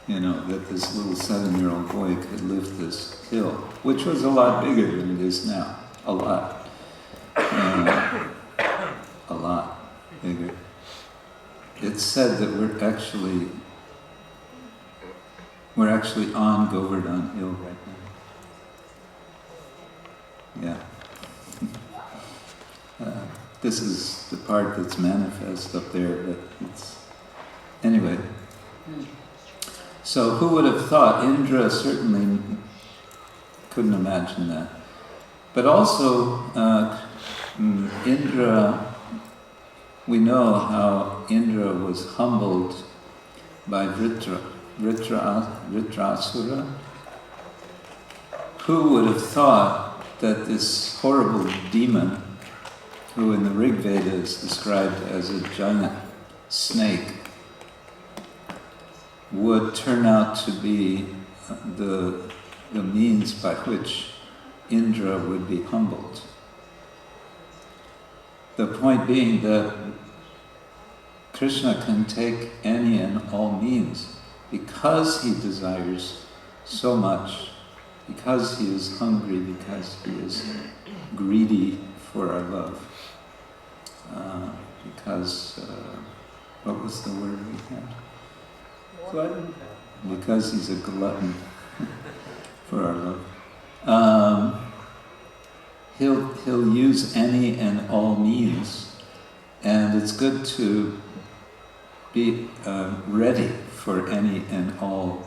[SPEAKER 1] that this little 7-year-old boy could lift this hill, which was a lot bigger than it is now. A lot. A lot bigger. It's said that we're actually on Govardhan Hill right now. Yeah. This is the part that's manifest up there, but it's... Anyway. So who would have thought? Indra certainly couldn't imagine that. But also, Indra, we know how Indra was humbled by Vritrasura. Who would have thought that this horrible demon, who in the Rig Veda is described as a giant snake, would turn out to be the means by which Indra would be humbled. The point being that Krishna can take any and all means because he desires so much, because he is hungry, because he is greedy for our love. What was the word we had?
[SPEAKER 2] Glutton.
[SPEAKER 1] Because he's a glutton for our love. He'll use any and all means, and it's good to be ready for any and all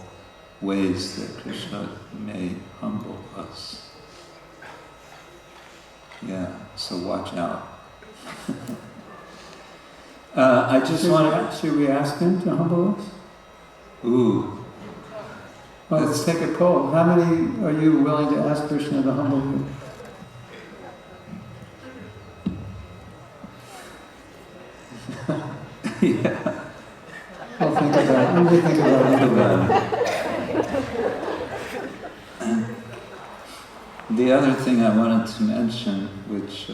[SPEAKER 1] ways that Krishna may humble us. Yeah, so watch out. I just want to...
[SPEAKER 2] Should we ask him to humble us?
[SPEAKER 1] Ooh.
[SPEAKER 2] Well, let's take a poll. How many are you willing to ask Krishna to humble you?
[SPEAKER 1] Yeah.
[SPEAKER 2] I'll think about it. Let me think about it.
[SPEAKER 1] The other thing I wanted to mention, which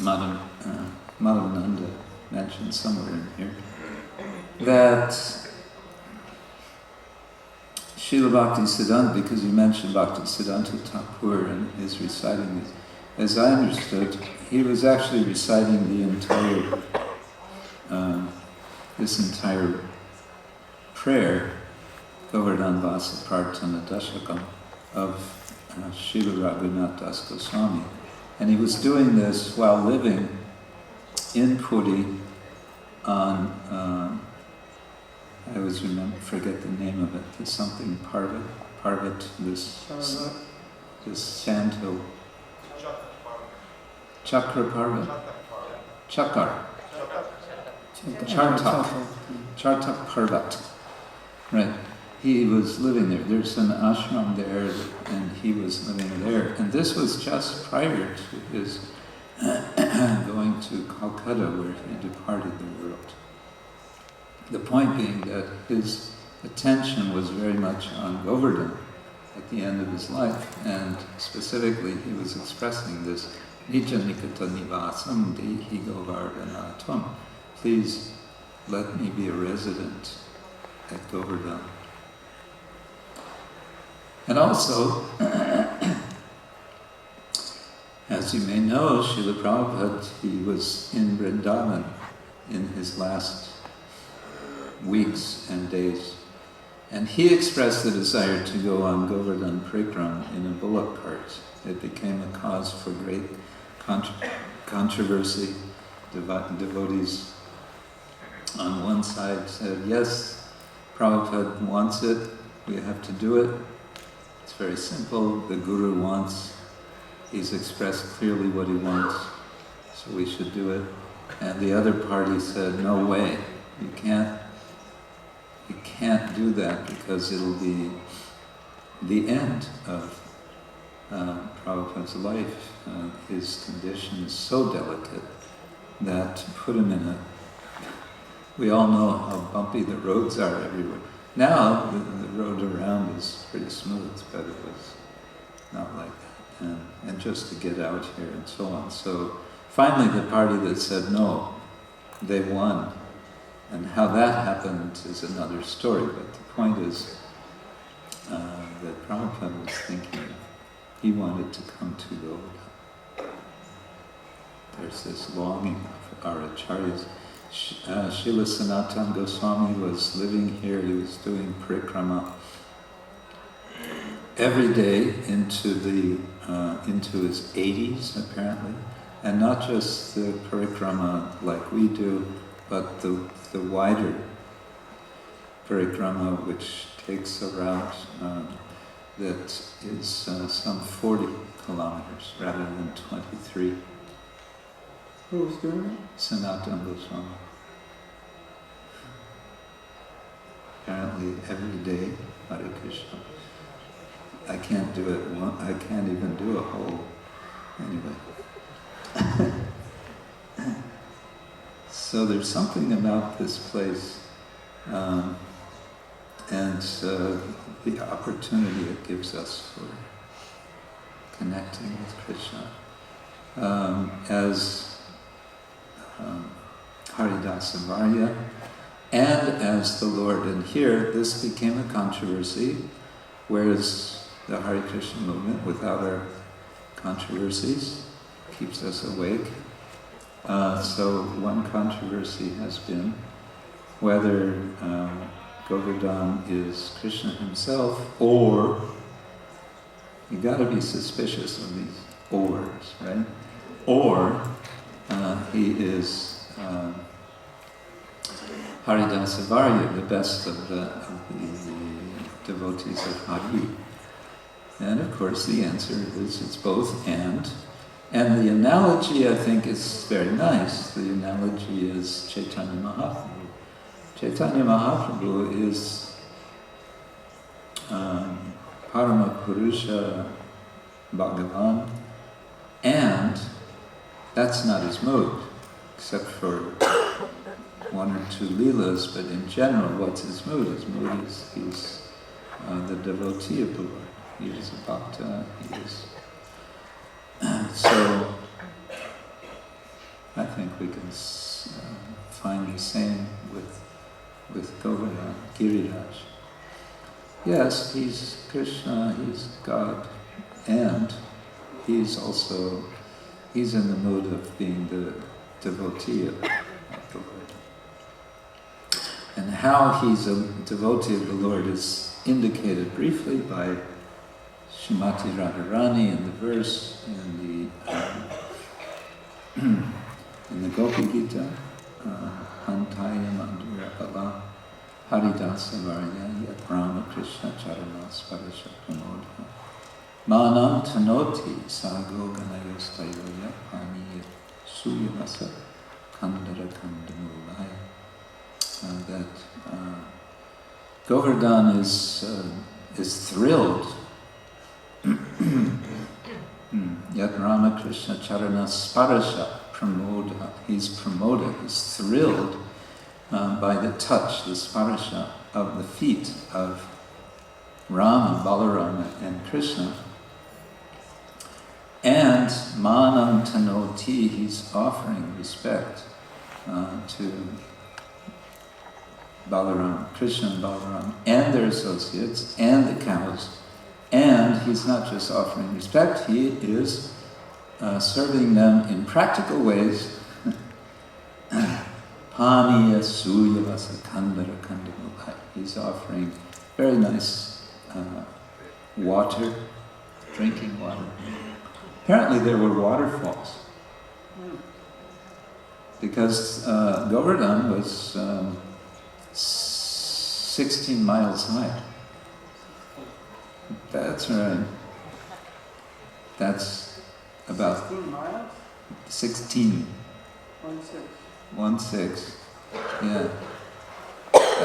[SPEAKER 1] Madhavananda mentioned somewhere in here, that Srila Bhaktisiddhanta, because you mentioned Bhaktisiddhanta Thakur and his reciting these, as I understood, he was actually reciting the entire, this entire prayer, Govardhan Vasa Prarthana Dashakam, of Srila Raghunath Das Goswami. And he was doing this while living in Puri on, I always forget the name of it, there's something Parvat, this sand hill. Chakra Parvat? Chakar. Chartak Parvat. Right. He was living there. There's an ashram there, and he was living there. And this was just prior to his going to Calcutta, where he departed the world. The point being that his attention was very much on Govardhan at the end of his life, and specifically he was expressing this Nija Nikata Nivasam Dehi Govardhanatam. Please let me be a resident at Govardhan. And also, as you may know, Srila Prabhupada, he was in Vrindavan in his last weeks and days. And he expressed the desire to go on Govardhan Parikram in a bullock cart. It became a cause for great controversy. Devotees on one side said, yes, Prabhupada wants it, we have to do it. It's very simple, the Guru wants, he's expressed clearly what he wants, so we should do it. And the other party said, no way, you can't do that because it'll be the end of Prabhupada's life. His condition is so delicate that to put him in we all know how bumpy the roads are everywhere. Now the road around is pretty smooth, but it was not like that. And just to get out here and so on. So finally the party that said no, they won. And how that happened is another story, but the point is that Prabhupada was thinking he wanted to come to Govardhan. There's this longing of our acharyas. Srila Sanatana Goswami was living here, he was doing parikrama every day into his 80s apparently, and not just the parikrama like we do, but the wider parikrama, which takes a route that is some 40 kilometers rather than 23.
[SPEAKER 2] Who was doing it?
[SPEAKER 1] Sanatana Goswami. Apparently every day, Hare Krishna. I can't do it I can't even do a whole, anyway. So there's something about this place and the opportunity it gives us for connecting with Krishna. As Haridasa Varya and as the Lord. And here, this became a controversy, whereas the Hare Krishna movement, without our controversies, keeps us awake. So one controversy has been whether Govardhan is Krishna himself, or you got to be suspicious of these ors, right? Or he is Haridasa Varya, the best of the devotees of Hari. And of course the answer is it's both and. And the analogy, I think, is very nice. The analogy is Chaitanya Mahaprabhu. Chaitanya Mahaprabhu is Parama Purusha Bhagavan, and that's not his mode, except for one or two leelas, but in general, what's his mood? His mood is he's the devotee of the Lord. He is a bhakta, he is... So, I think we can find the same with Govardhan, Giriraj. Yes, he's Krishna, he's God, and he's in the mood of being the devotee of the Lord. And how he's a devotee of the Lord is indicated briefly by Srimati Radharani in the verse in the Gopi Gita, Hantaya Mandura Bala Haridasa Varya Yat Rama Krishna Charana Sparasha Pramodha Manam Tanoti Sago Ganayostayo Yat Pani Suyavasa Kandara Kandamulaya. That Govardhan is thrilled. Yat Rama Krishna Charana Sparasha Pramodha. He's promoted, he's thrilled by the touch, the sparasha of the feet of Rama, Balarama, and Krishna. And Manam Tanoti, he's offering respect to Balaram, Krishna and Balaram, and their associates, and the cows. And he's not just offering respect, he is serving them in practical ways. Paniya Suyavasa Kandara Kandamulai. He's offering very nice water, drinking water. Apparently there were waterfalls. Because Govardhan was 16 miles high. That's right. That's about
[SPEAKER 2] 16 miles?
[SPEAKER 1] 16.
[SPEAKER 2] 1-6.
[SPEAKER 1] 1-6. Yeah.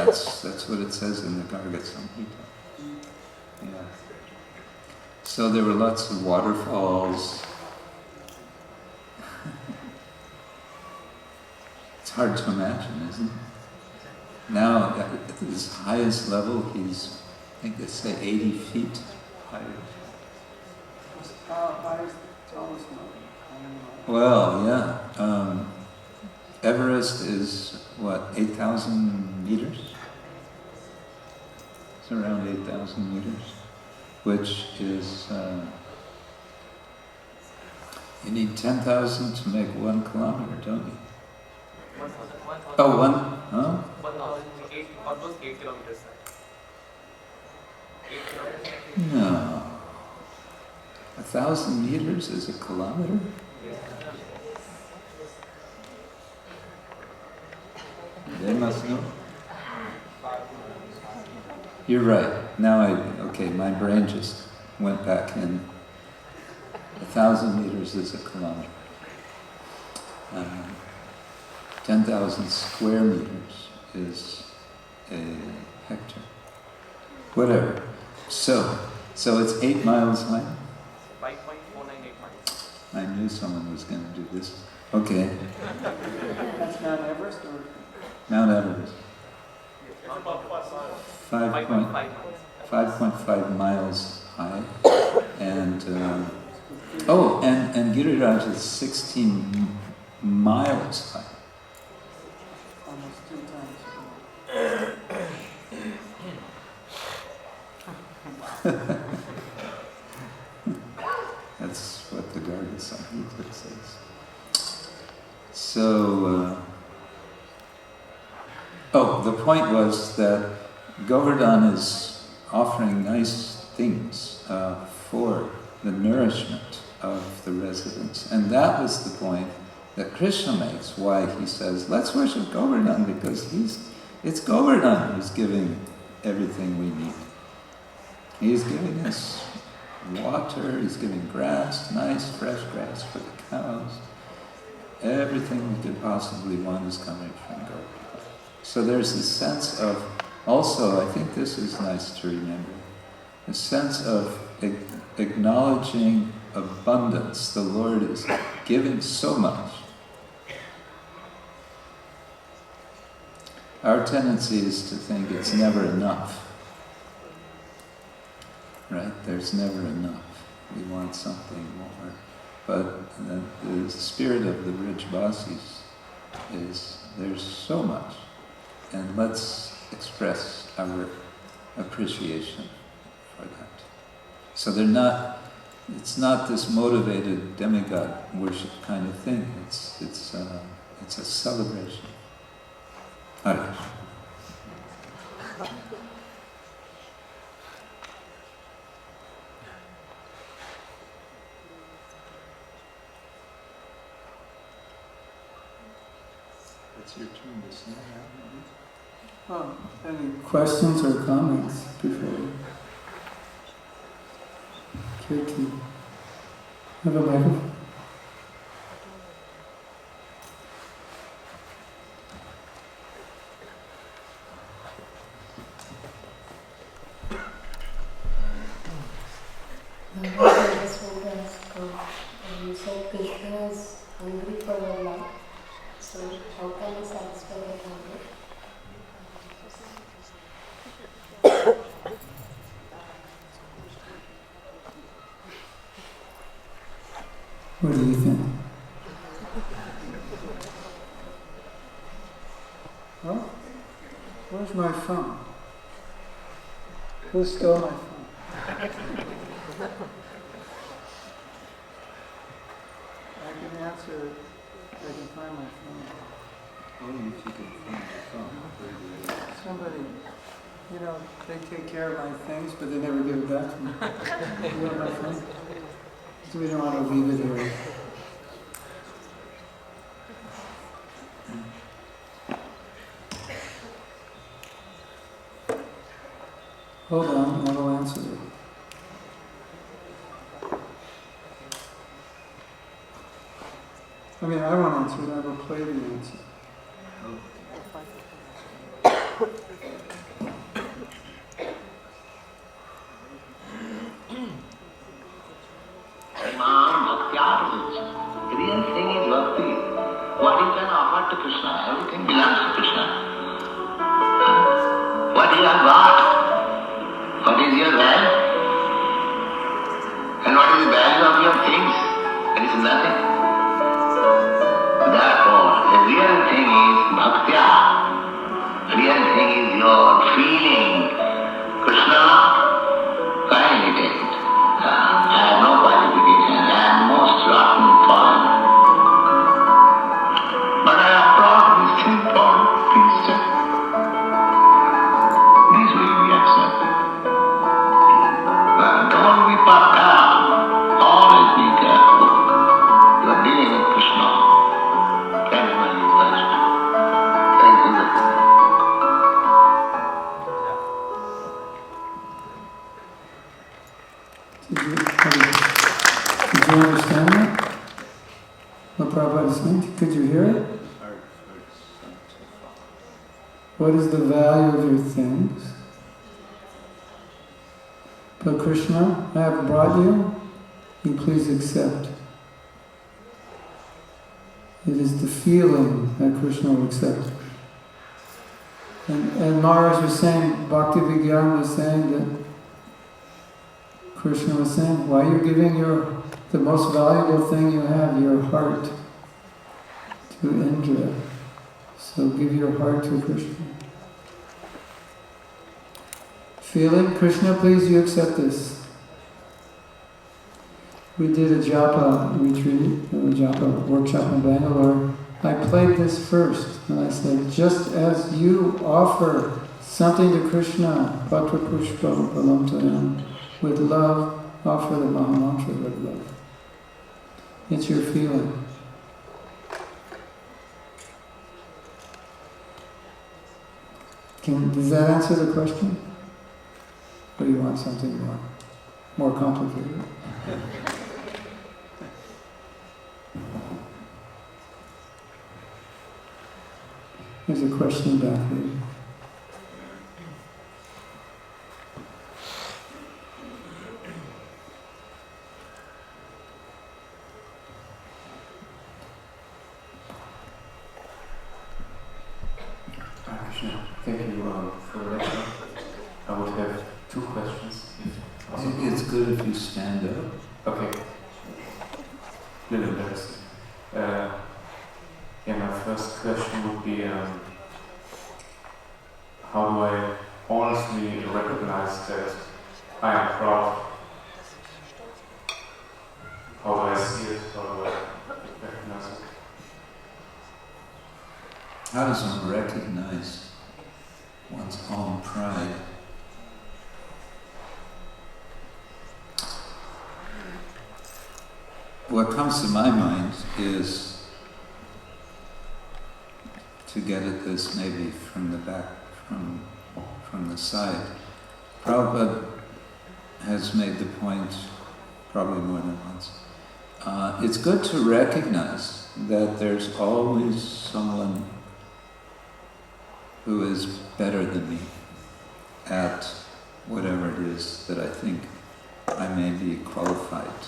[SPEAKER 1] That's what it says in the Garga Samhita. Yeah. So there were lots of waterfalls. It's hard to imagine, isn't it? Now, at his highest level, he's, I think they say 80 feet higher.
[SPEAKER 2] How high is the tallest mountain?
[SPEAKER 1] Well, yeah. Everest is, what, 8,000 meters? It's around 8,000 meters, which is, you need 10,000 to make 1 kilometer, don't you?
[SPEAKER 3] 1,000.
[SPEAKER 1] Oh, one, huh?
[SPEAKER 3] 1,008, almost 8 kilometers. 8 kilometers.
[SPEAKER 1] No. 1,000 meters is a kilometer? They must know. You're right. Now okay, my brain just went back in. 1,000 meters is a kilometer. 10,000 square meters is a hectare. Whatever. So it's 8 miles high?
[SPEAKER 3] 5.498 miles.
[SPEAKER 1] I knew someone was going to do this. Okay.
[SPEAKER 2] That's Mount Everest or?
[SPEAKER 1] Mount Everest.
[SPEAKER 3] It's about
[SPEAKER 1] 5.5 miles high. And and Giriraj is 16 miles high.
[SPEAKER 2] Almost 2 times.
[SPEAKER 1] That's what the Garga Samhita says. So, the point was that Govardhan is offering nice things for the nourishment of the residents. And that was the point that Krishna makes, why he says, let's worship Govardhan, because it's Govardhan who's giving everything we need. He's giving us water, he's giving grass, nice fresh grass for the cows. Everything we could possibly want is coming from Govardhan. So there's a sense of, also, I think this is nice to remember, a sense of acknowledging abundance. The Lord is giving so much. Our tendency is to think it's never enough. Right? There's never enough. We want something more. But the spirit of the rich Vasis is there's so much. And let's express our appreciation for that. So it's not this motivated demigod worship kind of thing. It's a celebration. Hare Krishna. It's your turn to say
[SPEAKER 2] Any questions or comments before we care to have a microphone?
[SPEAKER 5] I just want to ask, you said Krishna is hungry for our love, so how can we satisfy that hunger?
[SPEAKER 2] What do you think? Well, where's my phone? Who stole my phone? I can answer if I can find my phone.
[SPEAKER 1] Only if you can find the phone.
[SPEAKER 2] Somebody, they take care of my things, but they never give it back to me. You want my phone? So we don't want to leave it here. Hold on, I will answer it. I won't answer it, I will play the answer.
[SPEAKER 6] Real thing is bhakti. What you can offer to Krishna, everything belongs to Krishna. What you have got, what is your value? And what is the value of your things? It is nothing. Therefore, the real thing is bhaktya. Real thing is your feeling. Krishna, kindly take it. I have no qualification. I am most rotten fallen. But I have brought this thing for peace. This will be accepted. Don't be part-time. Always be careful. You are dealing with Krishna. Everybody is touched. Thank you.
[SPEAKER 2] Did you understand that? What Prabhupada is saying? Could you hear it? What is the value of your things? But Krishna, I have brought you please accept. It is the feeling that Krishna will accept. And Maharaj was saying, Bhakti Vigyan was saying that Krishna was saying, why are you giving the most valuable thing you have, your heart, to Indra? So give your heart to Krishna. Feeling, Krishna, please you accept this. We did a japa retreat, a japa workshop in Bangalore. I played this first, and I said, just as you offer something to Krishna, Patra Pushpa Balam Tayam, with love, offer the Mahamantra with love. It's your feeling. Does that answer the question? Or do you want something more complicated? There's a question back there.
[SPEAKER 7] Krishna, thank you for the lecture. I would have two questions.
[SPEAKER 1] I think it's good if you stand up.
[SPEAKER 7] Okay. Little embarrassed. My first question would be, how do I honestly recognize that I am proud? How do I see it? How do I recognize it?
[SPEAKER 1] How does one recognize one's own pride? What comes to my mind is, to get at this maybe from the back, from the side. Prabhupada has made the point probably more than once. It's good to recognize that there's always someone who is better than me at whatever it is that I think I may be qualified.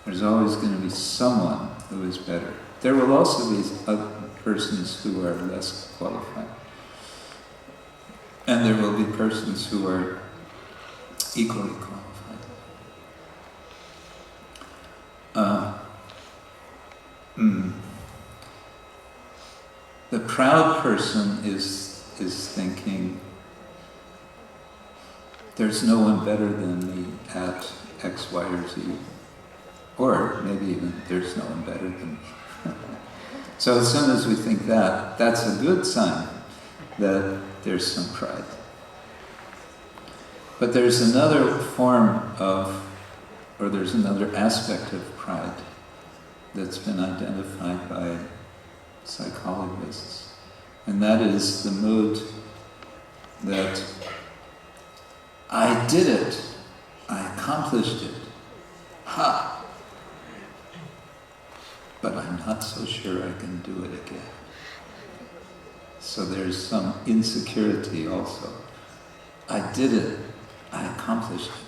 [SPEAKER 1] There's always going to be someone who is better. There will also be other persons who are less qualified. And there will be persons who are equally qualified. The proud person is thinking, there's no one better than me at X, Y, or Z. Or maybe even there's no one better than me. So as soon as we think that, that's a good sign that there's some pride. But there's another form of, or there's another aspect of pride that's been identified by psychologists. And that is the mood that I did it, I accomplished it, ha! But I'm not so sure I can do it again. So there's some insecurity also. I did it, I accomplished it,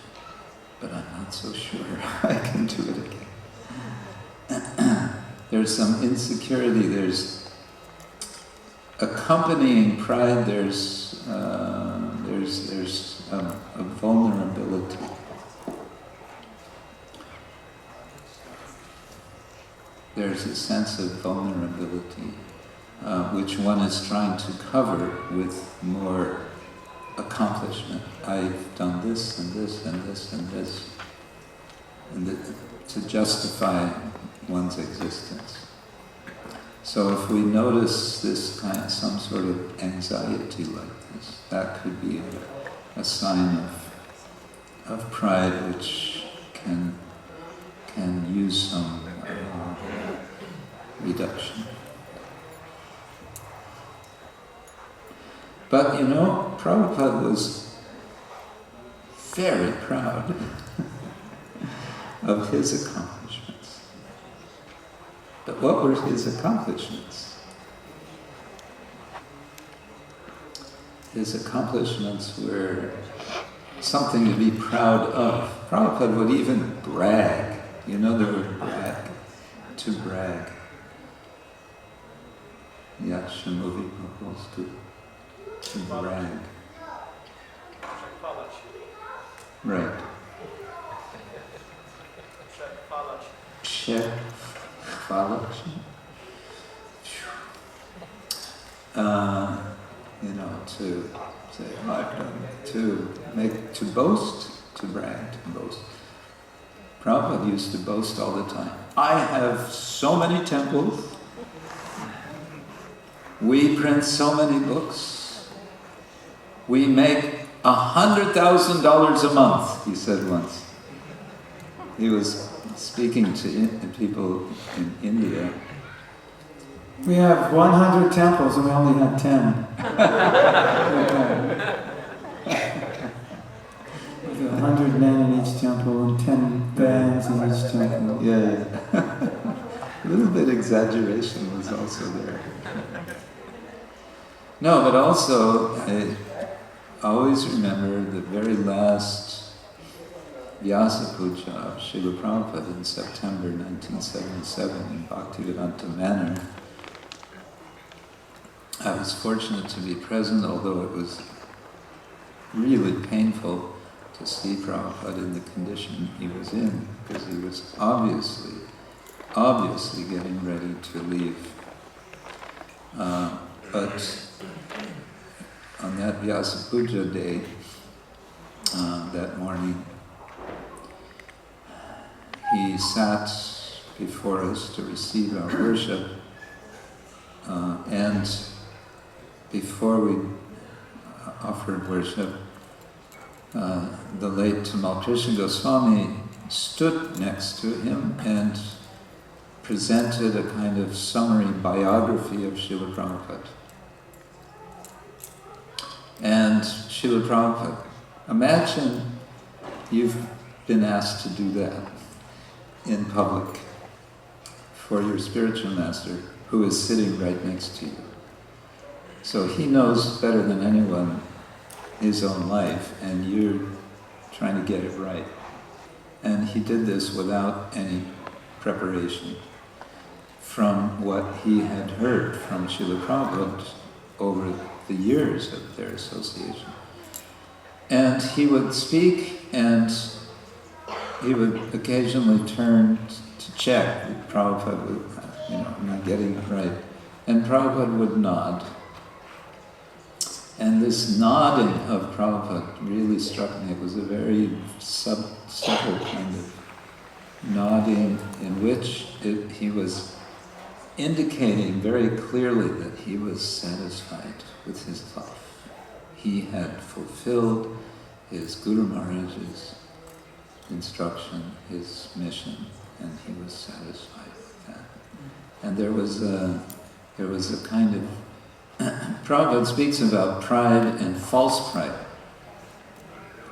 [SPEAKER 1] but I'm not so sure I can do it again. There's some insecurity, there's accompanying pride, there's a vulnerability. There's a sense of vulnerability, which one is trying to cover with more accomplishment. I've done this and this and this and this, to justify one's existence. So if we notice this some sort of anxiety like this, that could be a sign of pride, which can use some reduction. But Prabhupada was very proud. of his accomplishments. But what were his accomplishments? His accomplishments were something to be proud of. Prabhupada would even brag. You know the word brag? To brag. Yakshamovi to brag. Right. To say, oh, I've done, to boast, to brag, to boast. Prabhupada used to boast all the time. I have so many temples. We print so many books. We make $100,000 a month, he said once. He was speaking to people in India.
[SPEAKER 2] We have 100 temples and we only had 10. With 100 men in each temple and 10 bands in each temple.
[SPEAKER 1] Yeah. A little bit exaggeration was also there. No, but also, I always remember the very last Vyasa Puja of Srila Prabhupada in September 1977 in Bhaktivedanta Manor. I was fortunate to be present, although it was really painful to see Prabhupada in the condition he was in, because he was obviously getting ready to leave. But on that Vyasa Puja day, that morning, he sat before us to receive our worship, and before we offered worship, the late Tamal Krishna Goswami stood next to him and presented a kind of summary biography of Srila Prabhupada. And Srila Prabhupada, imagine you've been asked to do that in public for your spiritual master who is sitting right next to you. So he knows better than anyone his own life, and you're trying to get it right. And he did this without any preparation from what he had heard from Srila Prabhupada over the years of their association. And he would speak, and he would occasionally turn to check that Prabhupada would, not getting it right. And Prabhupada would nod. And this nodding of Prabhupada really struck me. It was a very subtle kind of nodding in which he was indicating very clearly that he was satisfied with his life. He had fulfilled his Guru Maharaj's instruction, his mission, and he was satisfied with that. And there was a kind of Prabhupada speaks about pride and false pride,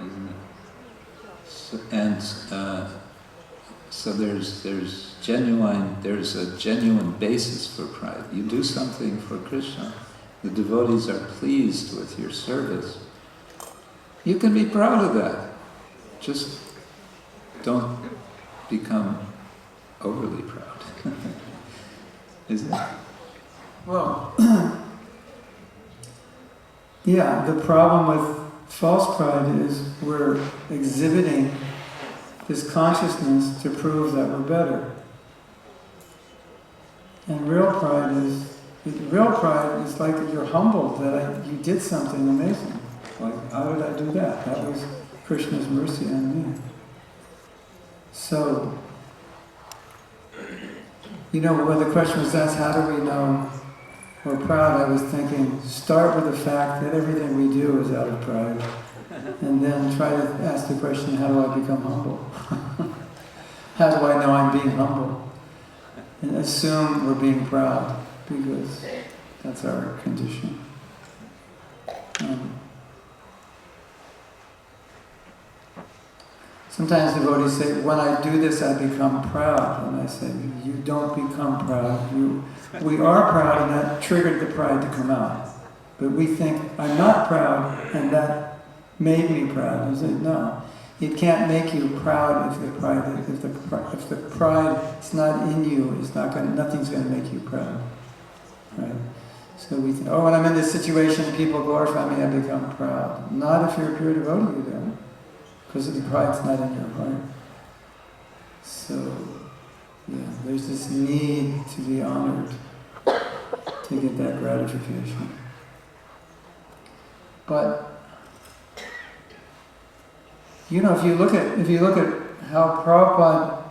[SPEAKER 1] isn't it? So there's a genuine basis for pride. You do something for Krishna, the devotees are pleased with your service. You can be proud of that. Just don't become overly proud. Isn't it?
[SPEAKER 2] Well, yeah, the problem with false pride is we're exhibiting this consciousness to prove that we're better. And real pride is like that you're humbled that you did something amazing. Like, how did I do that? That was Krishna's mercy on me. So, when the question was asked, how do we know we're proud, I was thinking, start with the fact that everything we do is out of pride. And then try to ask the question, how do I become humble? How do I know I'm being humble? And assume we're being proud, because that's our condition. Sometimes devotees say, when I do this, I become proud. And I say, you don't become proud. We are proud, and that triggered the pride to come out. But we think, I'm not proud, and that made me proud. You say, no, it can't make you proud if the pride is not in you. Nothing's going to make you proud, right? So we think, oh, when I'm in this situation, people glorify me, I become proud. Not if you're a pure devotee, you don't. Because the pride's not in your heart. So, yeah, there's this need to be honored, to get that gratification. But, you know, if you look at how Prabhupada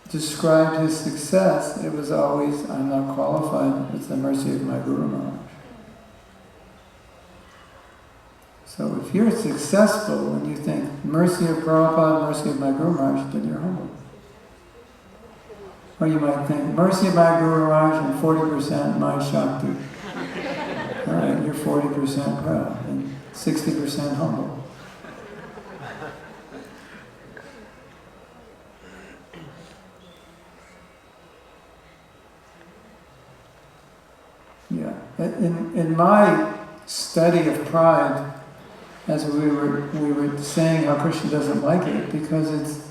[SPEAKER 2] described his success, it was always, I'm not qualified, it's the mercy of my Guru Maharaj. So if you're successful and you think, mercy of Prabhupada, mercy of my Guru Maharaj, then you're humble. Or you might think, mercy of my Guru Maharaj and 40% my Shakti. Alright, you're 40% proud and 60% humble. Yeah. In my study of pride, as we were saying how Krishna doesn't like it, because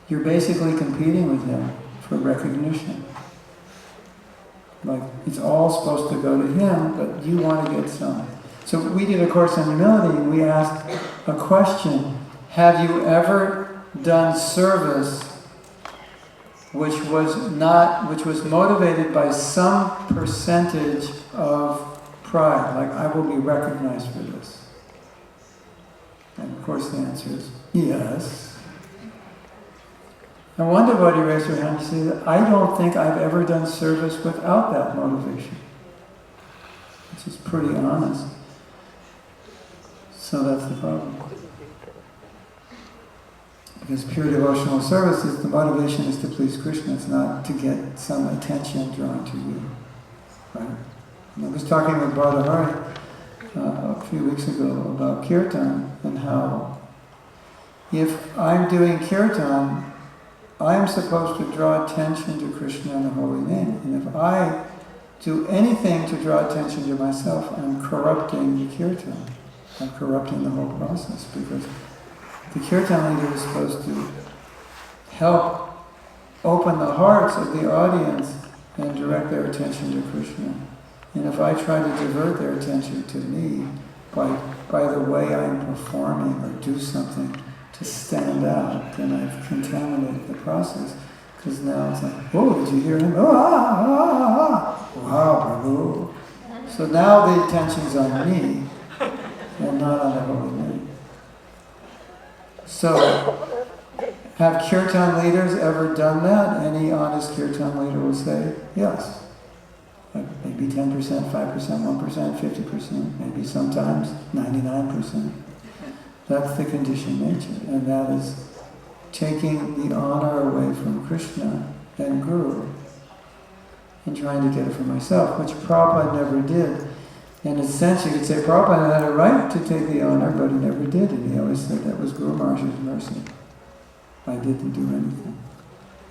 [SPEAKER 2] you're basically competing with him for recognition. Like, it's all supposed to go to him, but you want to get some. So we did a course on humility, and we asked a question: have you ever done service which was motivated by some percentage of pride, like I will be recognized for this? And of course the answer is yes. And one devotee raised her hand and said, I don't think I've ever done service without that motivation. Which is pretty honest. So that's the problem. Because pure devotional service is, the motivation is to please Krishna. It's not to get some attention drawn to you. Right? And I was talking with Bardahari a few weeks ago about kirtan, and how if I'm doing kirtan, I'm supposed to draw attention to Krishna and the holy name. And if I do anything to draw attention to myself, I'm corrupting the kirtan. I'm corrupting the whole process, because the kirtan leader is supposed to help open the hearts of the audience and direct their attention to Krishna. And if I try to divert their attention to me by the way I'm performing or do something to stand out, then I've contaminated the process. Because now it's like, oh, did you hear him? Oh, wow, Prabhu. So now the attention's on me and not on the holy name. So, have kirtan leaders ever done that? Any honest kirtan leader will say, yes. Maybe 10%, 5%, 1%, 50%, maybe sometimes 99%. That's the conditioned nature, and that is taking the honor away from Krishna and Guru and trying to get it for myself, which Prabhupada never did. In a sense, you could say Prabhupada had a right to take the honor, but he never did, and he always said that was Guru Maharaj's mercy. I didn't do anything.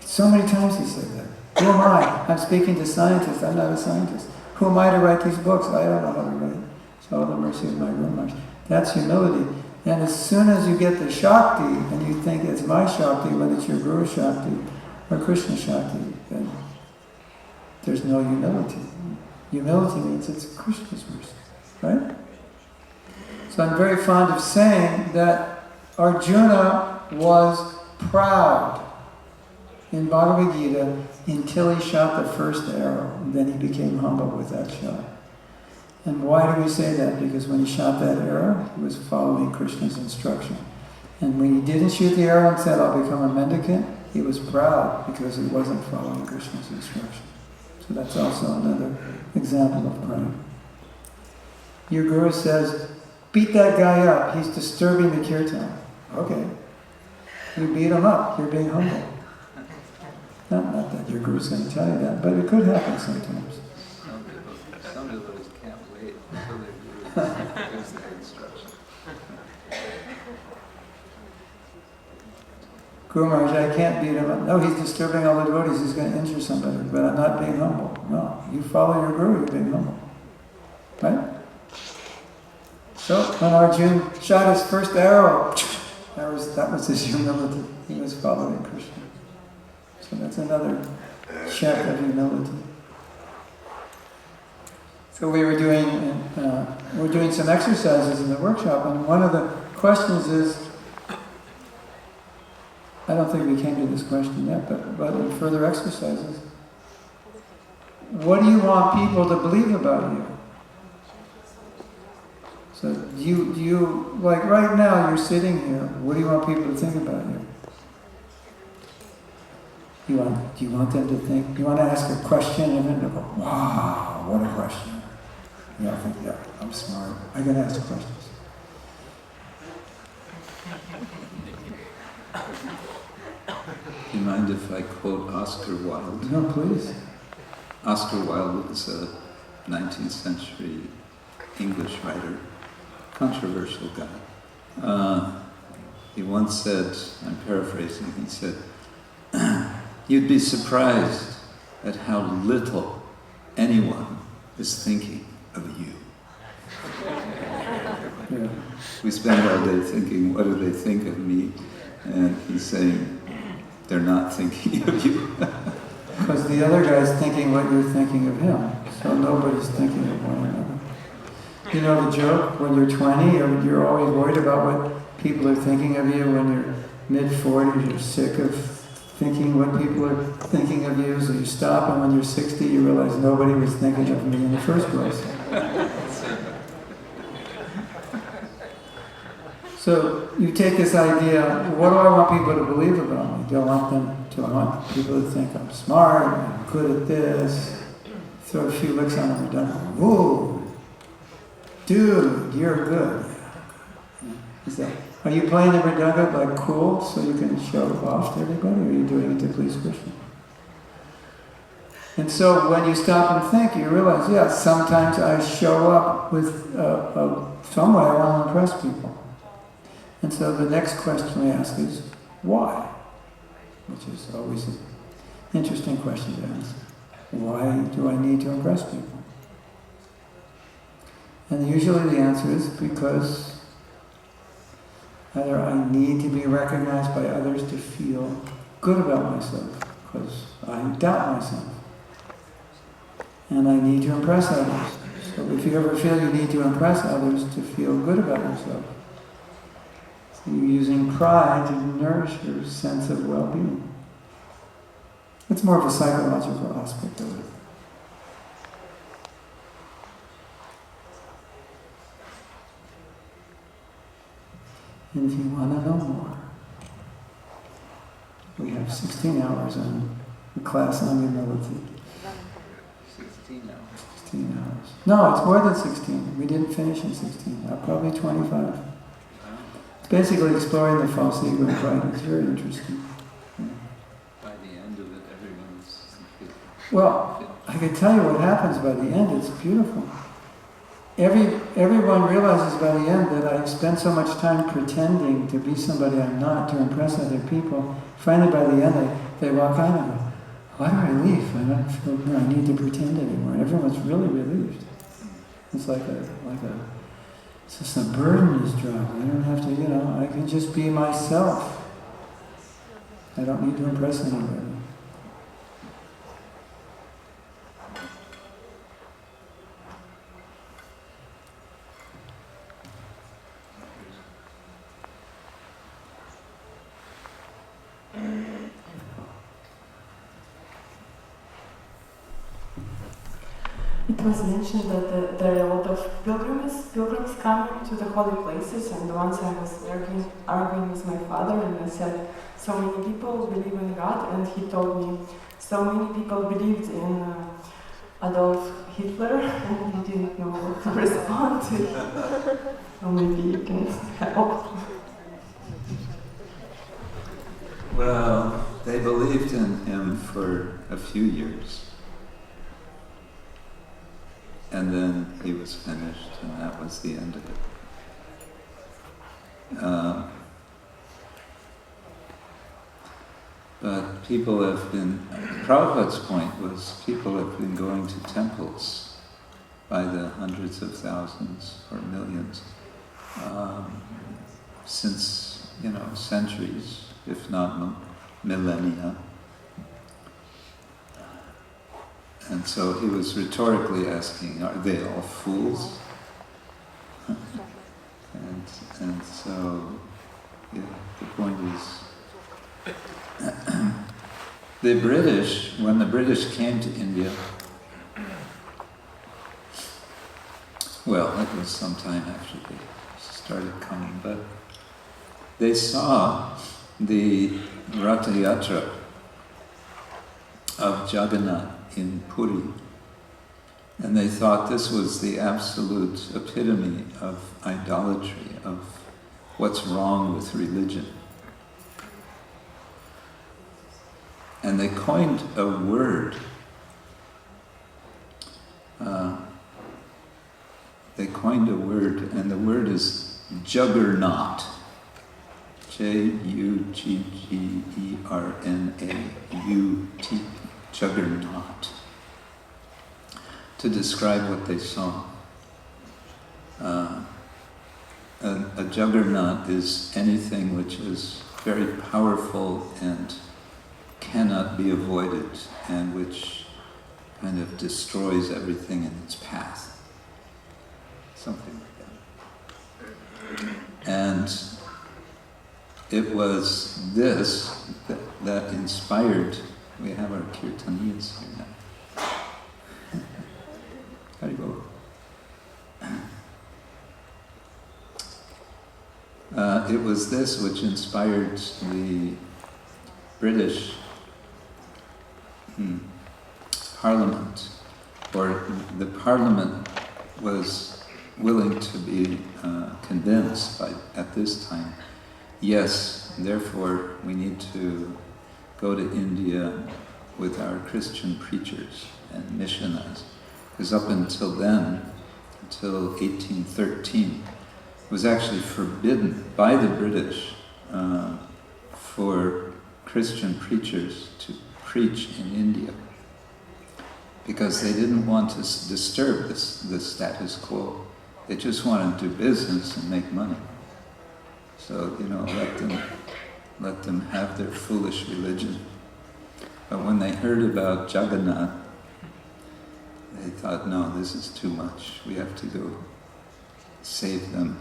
[SPEAKER 2] So many times he said that. Who am I? I'm speaking to scientists. I'm not a scientist. Who am I to write these books? I don't know how to write. It's all the mercy of my Guru Maharaj. That's humility. And as soon as you get the Shakti, and you think it's my Shakti when it's your Guru Shakti, or Krishna Shakti, then there's no humility. Humility means it's Krishna's mercy, right? So I'm very fond of saying that Arjuna was proud in Bhagavad Gita until he shot the first arrow, and then he became humble with that shot. And why do we say that? Because when he shot that arrow, he was following Krishna's instruction. And when he didn't shoot the arrow and said, I'll become a mendicant, he was proud because he wasn't following Krishna's instruction. So that's also another example of pride. Your Guru says, beat that guy up, he's disturbing the kirtan. Okay. You beat him up, you're being humble. Not that your Guru's going to tell you that, but it could happen sometimes.
[SPEAKER 1] Some devotees can't wait until their Guru gives their instruction.
[SPEAKER 2] Guru Maharaj, I can't beat him up. No, he's disturbing all the devotees, he's going to injure somebody, but I'm not being humble. No, you follow your Guru, you're being humble. Right? So when Arjuna shot his first arrow, that was his humility. He was following Krishna. So that's another check of humility. So we're doing some exercises in the workshop, and one of the questions is, I don't think we came to this question yet, but in further exercises, what do you want people to believe about you? So do you like right now you're sitting here, what do you want people to think about you? Do you want them to think, you want to ask a question and then they'll go, wow, what a question. You think, yeah, I'm smart, I can ask questions.
[SPEAKER 1] Do you mind if I quote Oscar Wilde?
[SPEAKER 2] No, please.
[SPEAKER 1] Oscar Wilde was a 19th century English writer, controversial guy. He once said, I'm paraphrasing, he said, you'd be surprised at how little anyone is thinking of you.
[SPEAKER 2] Yeah.
[SPEAKER 1] We spend all day thinking, what do they think of me? And he's saying, they're not thinking of you.
[SPEAKER 2] Because the other guy's thinking what you're thinking of him. So nobody's thinking of one another. You know the joke, when you're 20, you're always worried about what people are thinking of you. When you're mid-40s, you're sick of thinking what people are thinking of you, so you stop, and when you're 60, you realize nobody was thinking of me in the first place. So you take this idea, what do I want people to believe about me? Do I want people to think I'm smart, I'm good at this, throw a few licks on them and done, whoa, dude, you're good. Are you playing the mridanga like cool so you can show off to everybody, or are you doing it to please Krishna? And so when you stop and think, you realize, yeah, sometimes I show up with some way I want to impress people. And so the next question we ask is, why? Which is always an interesting question to ask. Why do I need to impress people? And usually the answer is because either I need to be recognized by others to feel good about myself, because I doubt myself. And I need to impress others. So if you ever feel you need to impress others to feel good about yourself, so you're using pride to nourish your sense of well-being. It's more of a psychological aspect of it. And if you want to know more, we have 16 hours on a class on humility.
[SPEAKER 1] 16 hours.
[SPEAKER 2] 16 hours. No, it's more than 16. We didn't finish in 16. Probably 25. It's basically exploring the false ego and pride. It's very interesting. Yeah.
[SPEAKER 1] By the end of it, everyone's...
[SPEAKER 2] Well, I can tell you what happens by the end. It's beautiful. Everyone realizes by the end that I've spent so much time pretending to be somebody I'm not to impress other people. Finally, by the end, they walk out and go, why do I leave? I don't feel I need to pretend anymore. And everyone's really relieved. It's like it's just a burden is dropped. I don't have to, I can just be myself. I don't need to impress anybody.
[SPEAKER 4] It was mentioned that there are a lot of pilgrims coming to the holy places, and once I was arguing with my father, and I said, so many people believe in God, and he told me, so many people believed in Adolf Hitler, and he didn't know what to respond to. So maybe you can help.
[SPEAKER 1] Well, they believed in him for a few years. And then he was finished, and that was the end of it. people have been, Prabhupada's point was people have been going to temples by the hundreds of thousands or millions since, centuries, if not millennia. And so he was rhetorically asking, are they all fools? and so, yeah, the point is, the British, when the British came to India, well, it was some time after they started coming, but they saw the Ratha Yatra of Jagannath in Puri, and they thought this was the absolute epitome of idolatry, of what's wrong with religion. And they coined a word. And the word is juggernaut. Juggernaut. Juggernaut. To describe what they saw. A juggernaut is anything which is very powerful and cannot be avoided, and which kind of destroys everything in its path. Something like that. And it was this that inspired, we have our kirtaniyas here now. Haribol. It was this which inspired the British Parliament, or the Parliament was willing to be convinced at this time, yes, therefore we need to go to India with our Christian preachers and missioners. Because up until then, until 1813, it was actually forbidden by the British for Christian preachers to preach in India, because they didn't want to disturb the status quo. They just wanted to do business and make money. So, let them have their foolish religion. But when they heard about Jagannath, they thought, no, this is too much. We have to go save them.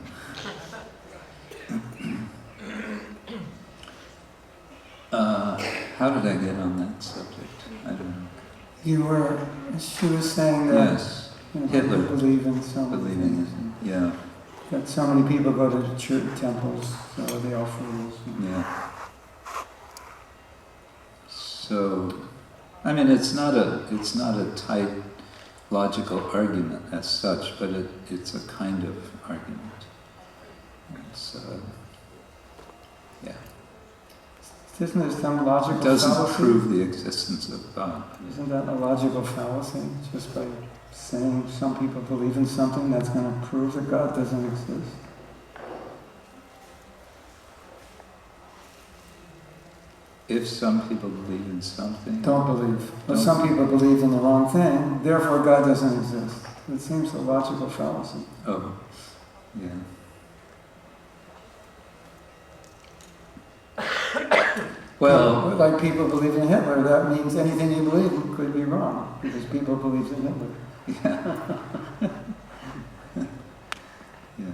[SPEAKER 1] How did I get on that subject? I don't know.
[SPEAKER 2] She was saying that
[SPEAKER 1] Yes, Hitler
[SPEAKER 2] believe in some
[SPEAKER 1] believing
[SPEAKER 2] things,
[SPEAKER 1] it. Yeah,
[SPEAKER 2] that so many people go to the church temples, so they all fools.
[SPEAKER 1] yeah. So, I mean, it's not a tight logical argument as such, but it's a kind of argument. It's, yeah.
[SPEAKER 2] Isn't there some logical
[SPEAKER 1] It doesn't
[SPEAKER 2] fallacy?
[SPEAKER 1] prove the existence of God.
[SPEAKER 2] Isn't that a logical fallacy? Just by saying some people believe in something, that's going to prove that God doesn't exist?
[SPEAKER 1] If some people believe in something...
[SPEAKER 2] Don't believe. But some people believe in the wrong thing, therefore God doesn't exist. It seems a logical fallacy.
[SPEAKER 1] Oh, yeah. Well,
[SPEAKER 2] like people believe in Hitler, that means anything you believe in could be wrong, because people believe in Hitler.
[SPEAKER 1] yeah. Yeah.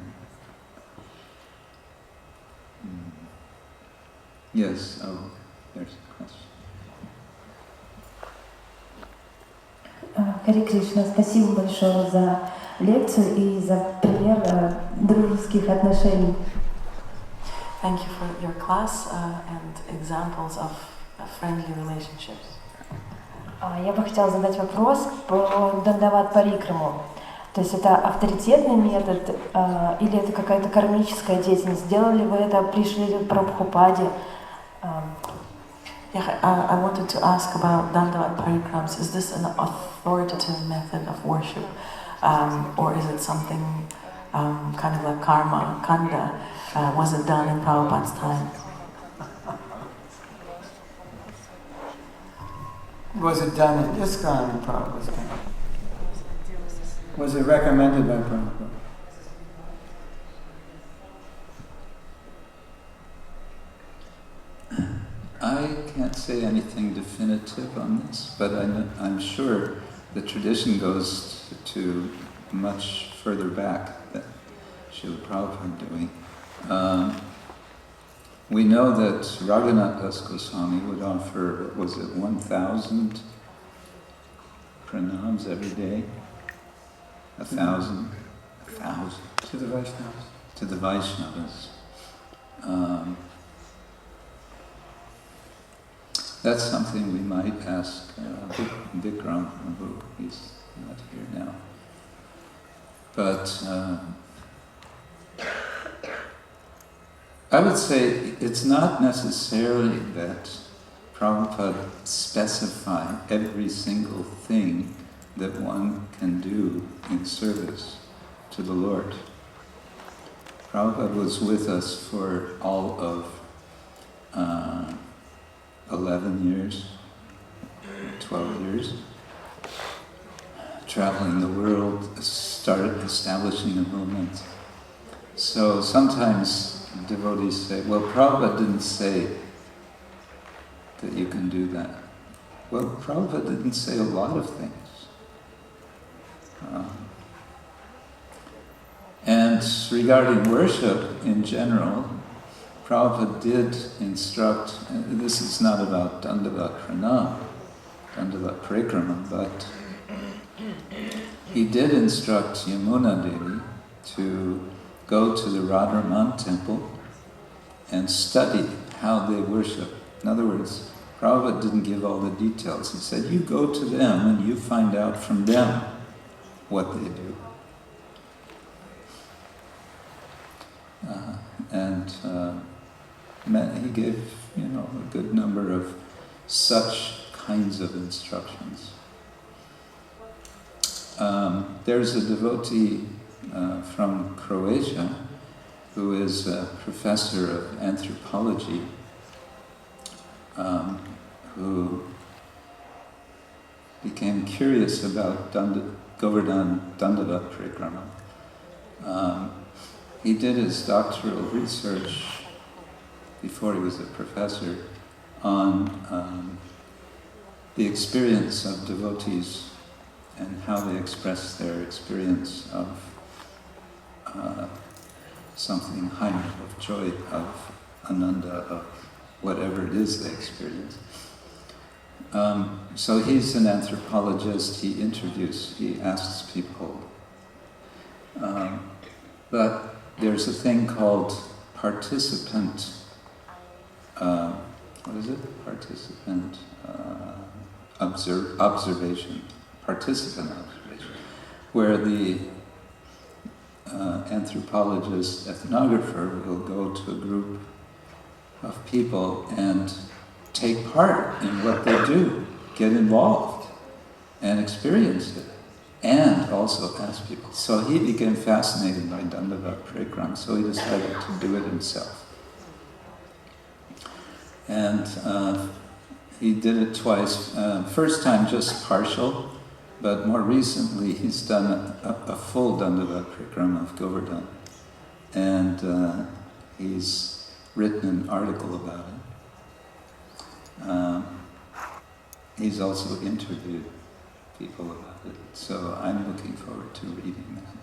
[SPEAKER 1] Yes, oh, there's a question.
[SPEAKER 8] Харе Кришна, спасибо большое за лекцию и за пример дружеских отношений.
[SPEAKER 9] Thank you for your class and examples of friendly relationships.
[SPEAKER 8] Я бы хотела задать вопрос про дандават парикраму. То есть это авторитетный метод или это какая-то кармическая деятельность? Сделали вы это при Шриле Прабхупаде?
[SPEAKER 9] I wanted to ask about Dandavat parikrams. Is this an authoritative method of worship, or is it something kind of like karma, kanda? Was it done in Prabhupada's time?
[SPEAKER 2] Was it done in ISKCON in Prabhupada's time? Was it recommended by Prabhupada?
[SPEAKER 1] I can't say anything definitive on this, but I'm sure the tradition goes to much further back than Srila Prabhupada doing. We know that Raghunath Goswami would offer, was it 1,000 pranams every day? 1,000? 1,000.
[SPEAKER 2] To the Vaishnavas.
[SPEAKER 1] To the Vaishnavas. That's something we might ask Vikram, who he's not here now. But I would say it's not necessarily that Prabhupada specified every single thing that one can do in service to the Lord. Prabhupada was with us for all of 11 years, 12 years, traveling the world, started establishing a movement. So sometimes devotees say, well, Prabhupada didn't say that you can do that. Well, Prabhupada didn't say a lot of things. And regarding worship in general, Prabhupada did instruct, and this is not about Dandavat Pranam, Dandavat Parikrama, but he did instruct Yamuna Devi to go to the Radharaman temple and study how they worship. In other words, Prabhupada didn't give all the details. He said, you go to them and you find out from them what they do. He gave, a good number of such kinds of instructions. There's a devotee from Croatia who is a professor of anthropology who became curious about Govardhan Dandavat Parikrama. He did his doctoral research before he was a professor on the experience of devotees and how they express their experience of something higher, of joy, of ananda, of whatever it is they experience. So he's an anthropologist, he asks people. But there's a thing called participant, Participant observation, where the anthropologist, ethnographer will go to a group of people and take part in what they do, get involved and experience it, and also ask people. So he became fascinated by Dandavat Parikrama, so he decided to do it himself. And he did it twice. First time just partial, but more recently he's done a full Dandavat Parikrama of Govardhan. And he's written an article about it. He's also interviewed people about it. So I'm looking forward to reading that.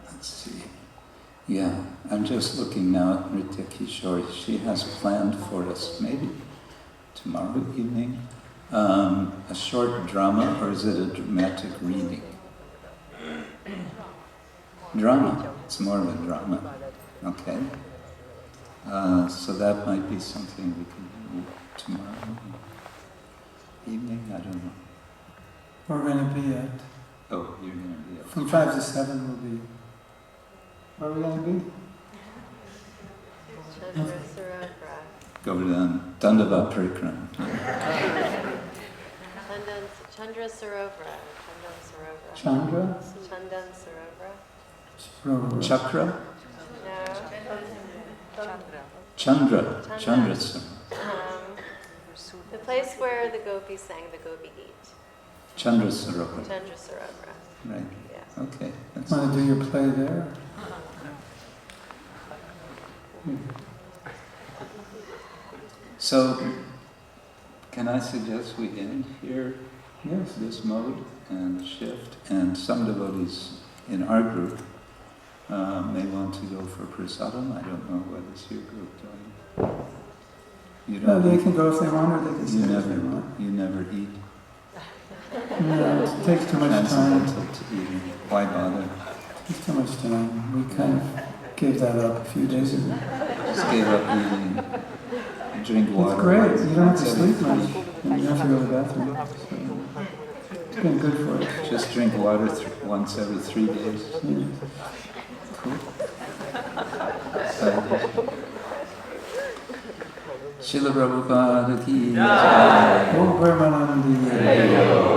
[SPEAKER 1] Let's see. Yeah, I'm just looking now at Nritya Kishore. She has planned for us, maybe tomorrow evening, a short drama, or is it a dramatic reading? Drama. It's more of a drama. Okay. So that might be something we can do tomorrow evening. I don't know.
[SPEAKER 2] We're going to be at...
[SPEAKER 1] Oh, you're going to be at...
[SPEAKER 2] From 5 to 7 will be... Where are we going to be?
[SPEAKER 1] Govardhan, Dandavat Parikrama.
[SPEAKER 5] Chandra Sarovra.
[SPEAKER 2] Chandra?
[SPEAKER 5] Chandan Sarovra.
[SPEAKER 1] Chakra? Chandra. Chandra.
[SPEAKER 10] The place where the gopis sang the Gopi Geet.
[SPEAKER 1] Chandra Sarovar.
[SPEAKER 10] Chandra Sarovar.
[SPEAKER 1] Right.
[SPEAKER 10] Yeah.
[SPEAKER 1] Okay.
[SPEAKER 2] Want to do your play there?
[SPEAKER 1] So, can I suggest we end here?
[SPEAKER 2] Yes.
[SPEAKER 1] This mode and shift, and some devotees in our group may want to go for prasadam. I don't know what is your group doing. You don't.
[SPEAKER 2] They can go if they want, or they can stay if they want.
[SPEAKER 1] You never eat.
[SPEAKER 2] No, it takes too much time.
[SPEAKER 1] To eating. Why bother?
[SPEAKER 2] It takes too much time. We kind of gave that up a few days ago.
[SPEAKER 1] Just gave up eating. Drink water.
[SPEAKER 2] It's great. You don't have to sleep much, and you don't have to go to the bathroom. So it's been good for it.
[SPEAKER 1] Just drink water once every 3 days.
[SPEAKER 2] Yeah.
[SPEAKER 1] Cool. Srila Prabhupada ki jai.
[SPEAKER 2] Om Paramanandi.